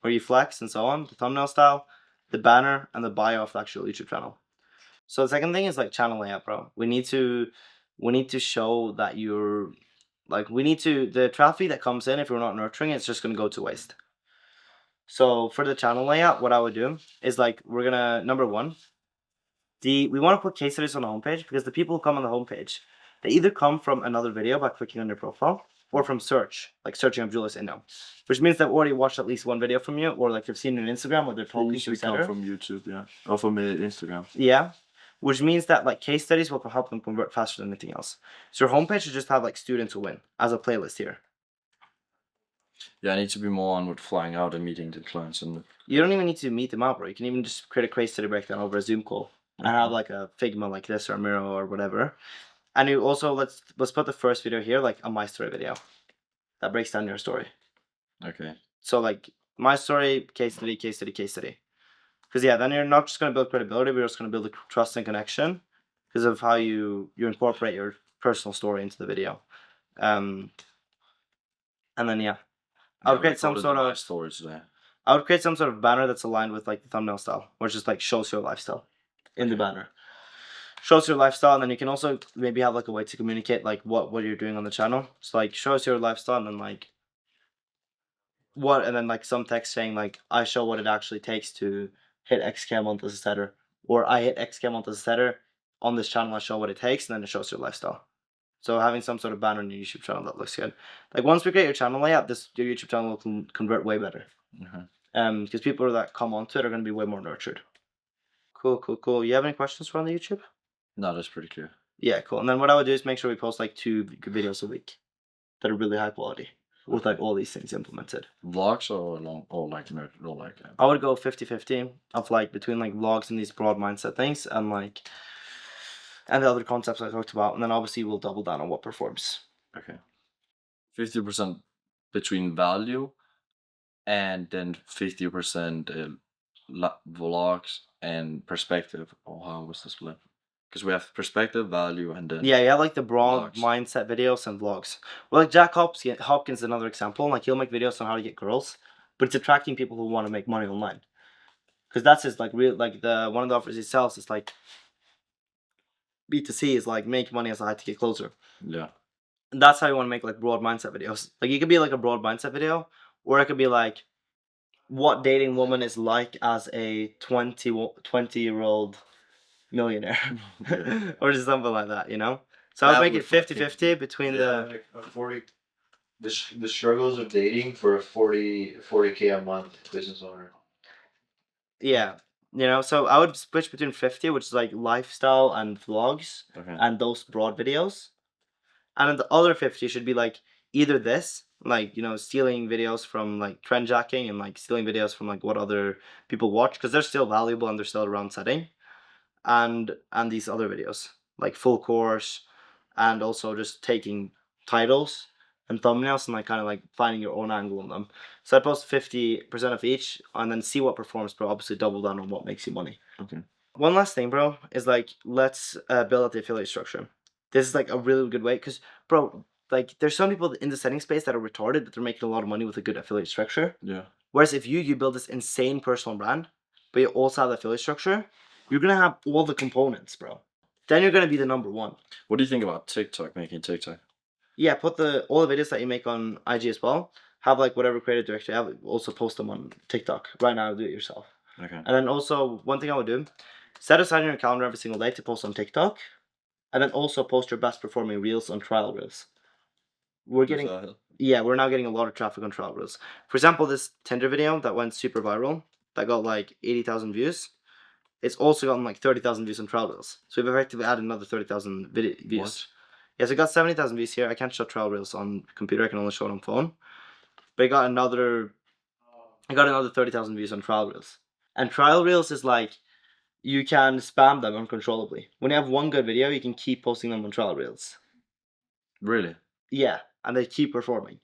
where you flex and so on, the thumbnail style, the banner, and the bio of the actual YouTube channel. So the second thing is like channel layout, bro. We need to show that you're like, the traffic that comes in, if you're not nurturing it, it's just gonna go to waste. So for the channel layout, what I would do is like, we're gonna, number one, we want to put case studies on the homepage, because the people who come on the homepage, they either come from another video by clicking on your profile, or from search, like searching up Julius Indo, which means they've already watched at least one video from you, or like they've seen you on Instagram, or they're talking to you. Come from YouTube, yeah, or from Instagram. Yeah, which means that like case studies will help them convert faster than anything else. So your homepage should just have like students who win as a playlist here. Yeah, I need to be more on with flying out and meeting the clients. And you don't even need to meet them out, bro. You can even just create a case study breakdown over a Zoom call and have like a Figma like this, or a Miro or whatever. And you also, let's put the first video here, like a my story video that breaks down your story. Okay. So like my story, case study, case study, case study. Because yeah, then you're not just gonna build credibility, but you're just gonna build a trust and connection because of how you incorporate your personal story into the video. And then yeah, I would create some sort of stories there. I would create some sort of banner that's aligned with like the thumbnail style, which just like shows your lifestyle in the banner. Shows your lifestyle, and then you can also maybe have like a way to communicate like what you're doing on the channel. So like shows your lifestyle, and then like and then like some text saying like, I show what it actually takes to hit X-K a month as a setter, or I hit X-K a month as a setter on this channel. I show what it takes, and then it shows your lifestyle. So having some sort of banner on your YouTube channel that looks good. Like once we create your channel layout, your YouTube channel will convert way better. Because people that come onto it are going to be way more nurtured. Cool. You have any questions around the YouTube? No, that's pretty clear. Yeah, cool. And then what I would do is make sure we post like 2 videos a week that are really high quality with like all these things implemented. Vlogs or long, or like I would go 50-50 of like between like vlogs and these broad mindset things, and like the other concepts I talked about, and then obviously we'll double down on what performs. Okay. 50% between value, and then 50% vlogs and perspective. Or how was the split? Because we have perspective, value, and then yeah, you have like the broad vlogs. mindset videos and vlogs. Well, like Jack Hopkins is another example. Like he'll make videos on how to get girls, but it's attracting people who want to make money online. Because that's his like real, like one of the offers he sells is like B2C is like make money as a high ticket closer. Yeah. And that's how you want to make like broad mindset videos. Like it could be like a broad mindset video, or it could be like what dating woman is like as a 20-year-old millionaire. Or just something like that, you know? So I would make it 50-50 between like a 40, the struggles of dating for a 40K a month business owner. Yeah. You know, so I would switch between 50, which is like lifestyle and vlogs, and those broad videos. And then the other 50 should be like either this, like, you know, stealing videos from like trend jacking, and like stealing videos from like what other people watch, because they're still valuable and they're still around setting. And these other videos, like full course, and also just taking titles and thumbnails and like kind of like finding your own angle on them. So I post 50% of each, and then see what performs, but obviously double down on what makes you money. Okay. One last thing, bro, is like, let's build out the affiliate structure. This is like a really good way, because, bro, like there's some people in the setting space that are retarded, but they're making a lot of money with a good affiliate structure. Yeah. Whereas if you build this insane personal brand, but you also have the affiliate structure, you're gonna have all the components, bro. Then you're gonna be the number one. What do you think about TikTok, making TikTok? Yeah, put all the videos that you make on IG as well. Have like whatever creative director you have, also post them on TikTok. Right now, do it yourself. Okay. And then also, one thing I would do, set aside in your calendar every single day to post on TikTok. And then also post your best performing reels on trial reels. We're now getting a lot of traffic on trial reels. For example, this Tinder video that went super viral, that got like 80,000 views. It's also gotten like 30,000 views on trial reels. So we've effectively added another 30,000 views. What? Yeah, so it got 70,000 views here. I can't show trial reels on computer. I can only show it on phone. But it got another 30,000 views on trial reels. And trial reels is like, you can spam them uncontrollably. When you have one good video, you can keep posting them on trial reels. Really? Yeah, and they keep performing.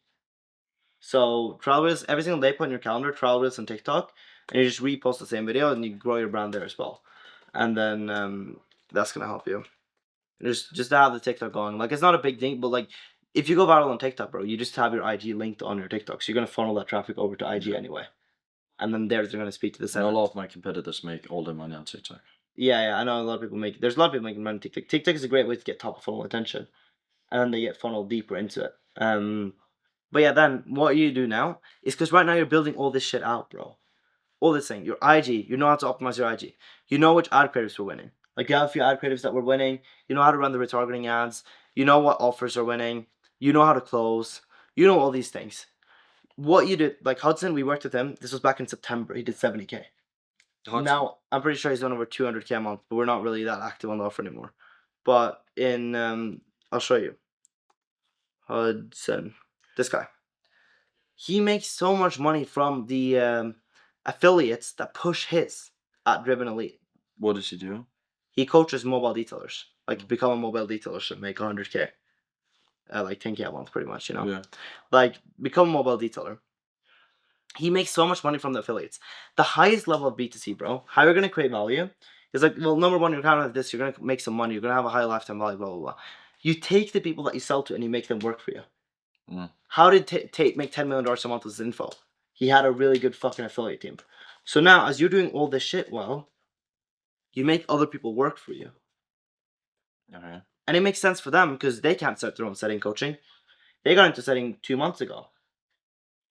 So trial reels, every single day, put in your calendar, trial reels on TikTok. and you just repost the same video and you grow your brand there as well. And then that's gonna help you. Just to have the TikTok going. Like, it's not a big thing, but like, if you go viral on TikTok, bro, you just have your IG linked on your TikTok, so you're gonna funnel that traffic over to IG anyway, and then they're gonna speak to the And seller. a lot of my competitors make all their money on TikTok. Yeah, I know a lot of people make. There's a lot of people making money on TikTok. TikTok is a great way to get top of funnel attention, and then they get funneled deeper into it. But yeah, then what you do now is, because right now you're building all this shit out, bro. All this thing, your IG, you know how to optimize your IG. You know which ad creatives were winning. Like, you have a few ad creatives that were winning. You know how to run the retargeting ads. You know what offers are winning. You know how to close. You know all these things. What you did, like Hudson, we worked with him. This was back in September. He did 70K. Hudson. Now, I'm pretty sure he's done over 200K a month, but we're not really that active on the offer anymore. But I'll show you. Hudson, this guy. He makes so much money from the affiliates that push his at Driven Elite. What does he do? He coaches mobile detailers. Like, become a mobile detailer should make 100K. Like 10K a month, pretty much, you know? Yeah. Like, become a mobile detailer. He makes so much money from the affiliates. The highest level of B2C, bro, how you're going to create value is like, well, number one, you're kind of like this. You're going to make some money. You're going to have a high lifetime value, blah, blah, blah. You take the people that you sell to and you make them work for you. How did Tate make $10 million a month with his info? He had a really good fucking affiliate team. So now, as you're doing all this shit well, you make other people work for you. Okay. And it makes sense for them because they can't start their own setting coaching. They got into setting 2 months ago.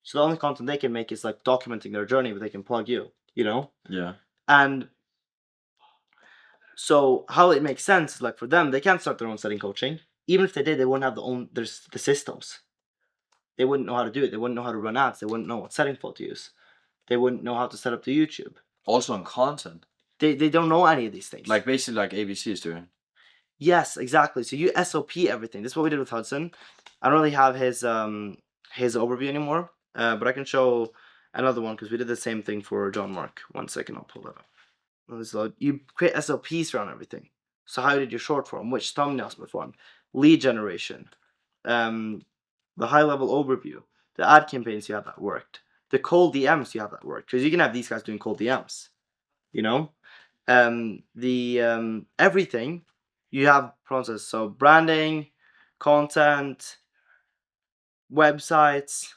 So the only content they can make is like documenting their journey, but they can plug you, you know? Yeah. And so how it makes sense is, like, for them, they can't start their own setting coaching. Even if they did, they wouldn't have the systems. They wouldn't know how to do it. They wouldn't know how to run ads. They wouldn't know what setting flow to use. They wouldn't know how to set up the YouTube. Also on content. They don't know any of these things. Like basically like ABC is doing. Yes, exactly. So you SOP everything. This is what we did with Hudson. I don't really have his overview anymore, but I can show another one because we did the same thing for John Mark. 1 second, I'll pull that up. So you create SOPs around everything. So how did your short form? Which thumbnails perform? Lead generation. The high level overview. The ad campaigns you have that worked. The cold DMs you have that worked. Because you can have these guys doing cold DMs. You know? Everything you have process. So branding, content, websites,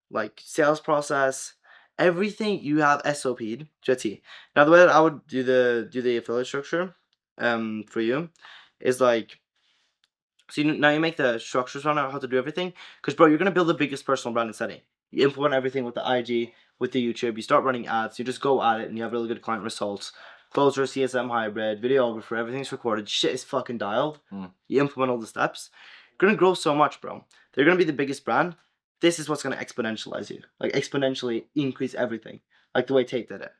like sales process, everything you have SOP'd to a T. Now the way that I would do the affiliate structure for you is like, so now you make the structures on how to do everything, because bro, you're gonna build the biggest personal brand in setting. You implement everything with the IG, with the YouTube, you start running ads, you just go at it and you have really good client results. Closer, CSM hybrid, videographer, everything's recorded, shit is fucking dialed. You implement all the steps. You're gonna grow so much, bro. They're gonna be the biggest brand. This is what's gonna exponentialize you. Like, exponentially increase everything. Like the way Tate did it.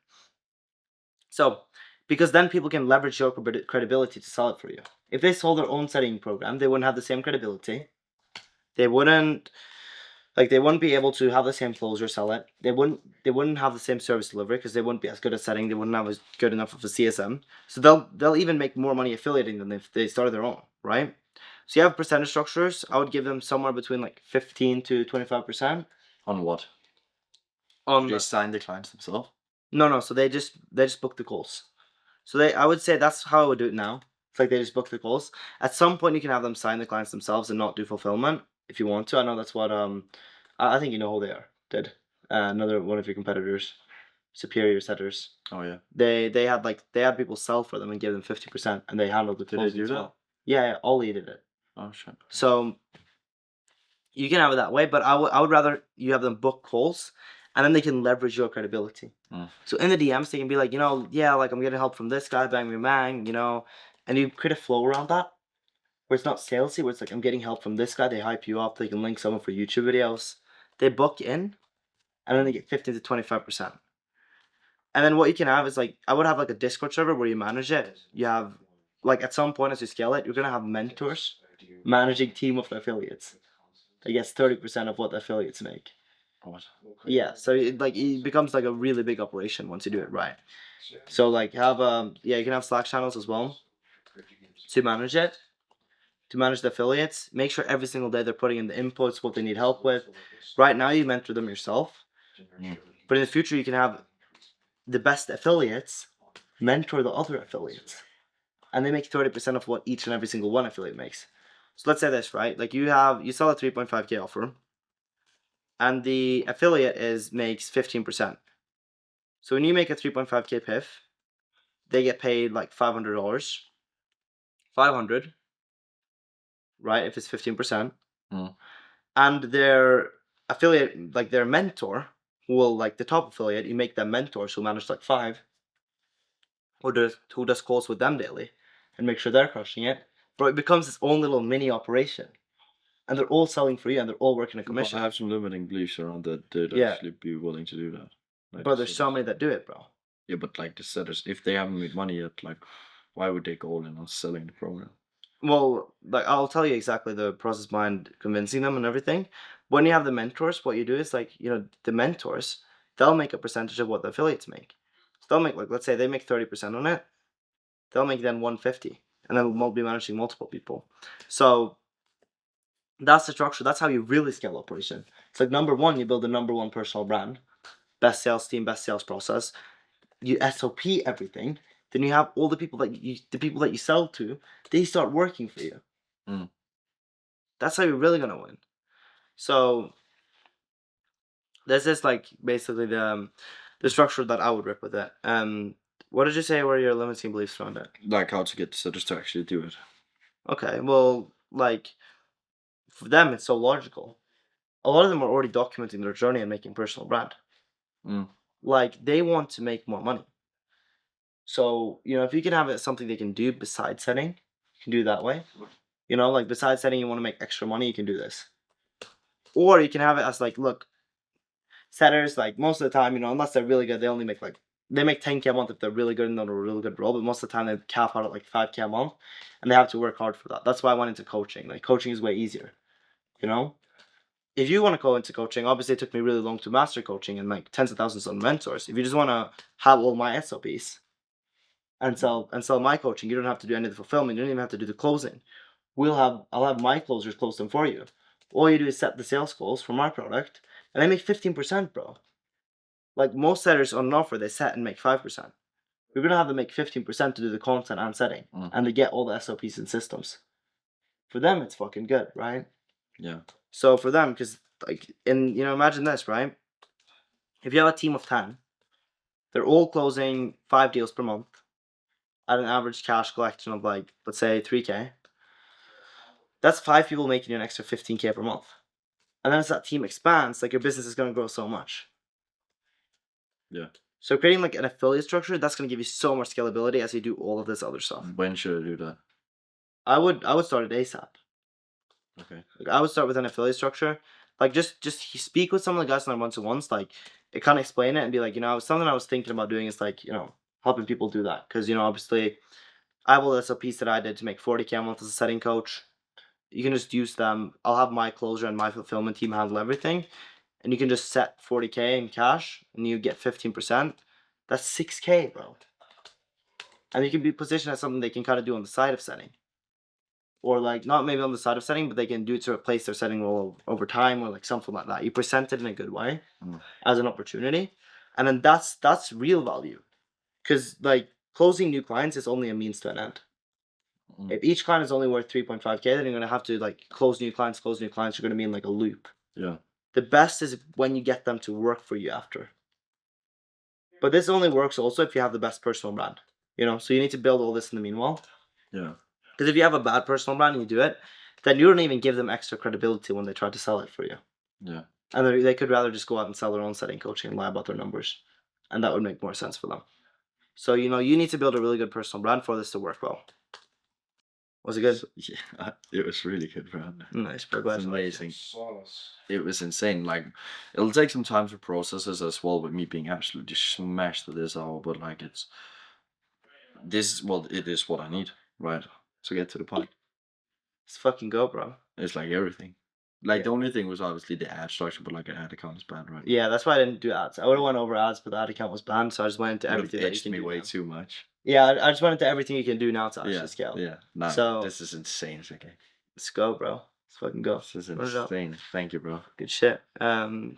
So, because then people can leverage your credibility to sell it for you. If they sold their own setting program, they wouldn't have the same credibility. They wouldn't be able to have the same closer sell it. They wouldn't have the same service delivery because they wouldn't be as good at setting. They wouldn't have as good enough of a CSM. So they'll even make more money affiliating than if they started their own, right? So you have percentage structures. I would give them somewhere between like 15 to 25%. On what? On They sign the clients themselves. No. So they just book the calls. So I would say that's how I would do it now. It's like they just book the calls. At some point, you can have them sign the clients themselves and not do fulfillment if you want to. I know that's what I think you know who they are. Did another one of your competitors, Superior Setters. Oh yeah. They had people sell for them and give them 50%, and they handled the. Did they do that? Yeah, Ollie did it. Oh shit. So you can have it that way, but I would rather you have them book calls, and then they can leverage your credibility. So in the DMs, they can be like, you know, yeah, like I'm getting help from this guy, bang, bang, bang, you know, and you create a flow around that, where it's not salesy, where it's like, I'm getting help from this guy, they hype you up, they can link someone for YouTube videos, they book in, and then they get 15 to 25%. And then what you can have is like, I would have like a Discord server where you manage it. You have, like, at some point as you scale it, you're going to have mentors managing team of the affiliates. I guess 30% of what the affiliates make. What? Yeah, so it becomes like a really big operation once you do it right. So like have you can have Slack channels as well to manage it, to manage the affiliates. Make sure every single day they're putting in the inputs, what they need help with. Right now you mentor them yourself. But in the future, you can have the best affiliates mentor the other affiliates, and they make 30% of what each and every single one affiliate makes. So let's say this, right? Like you sell a 3.5K offer, and the affiliate makes 15%. So when you make a 3.5K PIF, they get paid like $500. 500, right? If it's 15%. And their affiliate, like their mentor, like the top affiliate, you make them mentors who manage like 5, who does calls with them daily and make sure they're crushing it. But it becomes its own little mini operation. And they're all selling for you and they're all working a commission. I have some limiting beliefs around that they'd actually be willing to do that. Like but there's so many that do it, bro. Yeah, but like the setters, if they haven't made money yet, like why would they go all in on selling the program? Well, like I'll tell you exactly the process behind convincing them and everything. When you have the mentors, what you do is like, the mentors, they'll make a percentage of what the affiliates make. So they'll make, like, let's say they make 30% on it, they'll make then 150, and then we'll be managing multiple people. So that's the structure. That's how you really scale operation. It's like number one, you build the number one personal brand, best sales team, best sales process. You SOP everything. Then you have all the people that you sell to, they start working for you. That's how you're really gonna win. So this is like basically the structure that I would rip with it. What did you say were your limiting beliefs around it? Like how to get the setters to actually do it. Okay, well, like for them it's so logical. A lot of them are already documenting their journey and making personal brand. Like they want to make more money. So, if you can have it something they can do besides setting, you can do it that way. Like besides setting, you want to make extra money, you can do this. Or you can have it as like, look, setters, like most of the time, unless they're really good, they make 10K a month if they're really good and they're a really good role, but most of the time they cap out at like 5K a month and they have to work hard for that. That's why I went into coaching. Like coaching is way easier, If you want to go into coaching, obviously it took me really long to master coaching and like tens of thousands of mentors. If you just want to have all my SOPs and sell my coaching, you don't have to do any of the fulfillment. You don't even have to do the closing. I'll have my closers close them for you. All you do is set the sales goals for my product, and they make 15%, bro. Like most setters on an offer, they set and make 5%. We're gonna have them make 15% to do the content and setting, and they get all the SOPs and systems. For them, it's fucking good, right? Yeah. So for them, because imagine this, right? If you have a team of 10, they're all closing 5 deals per month at an average cash collection of like, let's say 3K. That's 5 people making you an extra 15K per month. And then as that team expands, like your business is going to grow so much. Yeah. So creating like an affiliate structure, that's going to give you so much scalability as you do all of this other stuff. When should I do that? I would start it ASAP. Okay. Like I would start with an affiliate structure. Like just speak with some of the guys on their one-to-ones. Like it kind of explain it and be like, something I was thinking about doing is like, helping people do that. Because, obviously I have all the SOPs that I did to make 40K a month as a setting coach. You can just use them. I'll have my closer and my fulfillment team handle everything. And you can just set 40K in cash and you get 15%. That's 6K, bro. And you can be positioned as something they can kind of do on the side of setting. Or like, not maybe on the side of setting, but they can do it to replace their setting role over time or like something like that. You present it in a good way as an opportunity. And then that's real value. Because like closing new clients is only a means to an end. If each client is only worth 3.5K, then you're going to have to like close new clients. You're going to be in like a loop. Yeah. The best is when you get them to work for you after. But this only works also if you have the best personal brand. So you need to build all this in the meanwhile. Yeah. Because if you have a bad personal brand and you do it, then you don't even give them extra credibility when they try to sell it for you. Yeah. And they could rather just go out and sell their own setting coaching and lie about their numbers. And that would make more sense for them. So, you need to build a really good personal brand for this to work well. Was it good? Yeah, it was really good, bro. Nice, bro. It's amazing. It was insane. Like, it'll take some time to process this as well, with me being absolutely smashed at this hour. But like, it is what I need, right? To get to the point. Let's fucking go, bro. It's like everything. Like the only thing was obviously the ad structure, but like an ad account is banned, right? Yeah, that's why I didn't do ads. I would have went over ads, but the ad account was banned, so I just went into everything that you can me do way now. too much. Yeah, I just went into everything you can do now to actually scale. Yeah. No, so this is insane. It's okay. Let's go, bro. Let's fucking go. This is insane. Thank you, bro. Good shit. Fucking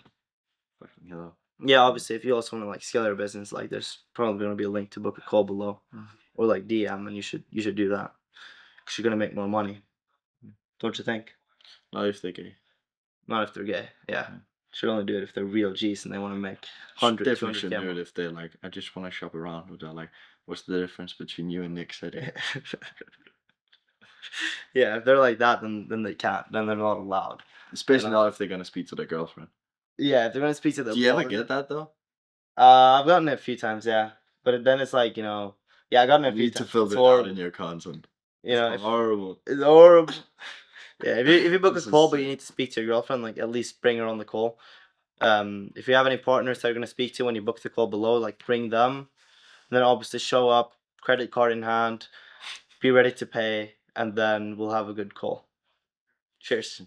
hello. Yeah, obviously, if you also want to like scale your business, like there's probably gonna be a link to book a call below, or like DM, and you should do that because you're gonna make more money, don't you think? Not if they're gay. Not if they're gay. Yeah, should only do it if they're real G's and they want to make Definitely 200 shouldn't do it K. if they're like, I just want to shop around. Or they're like, what's the difference between you and Nick City? Yeah, if they're like that, then they can't. Then they're not allowed. Especially not if they're gonna speak to their girlfriend. Yeah, if they're gonna speak to the. Do you ever get that though? I've gotten it a few times, yeah, but then it's like yeah, I gotten it a You few need to times. fill It's it out horrible. in your content. You know, It's horrible. it's horrible. Yeah, if you book a This call, is but you need to speak to your girlfriend, like at least bring her on the call. If you have any partners that you're gonna speak to when you book the call below, like bring them. And then obviously show up, credit card in hand, be ready to pay, and then we'll have a good call. Cheers.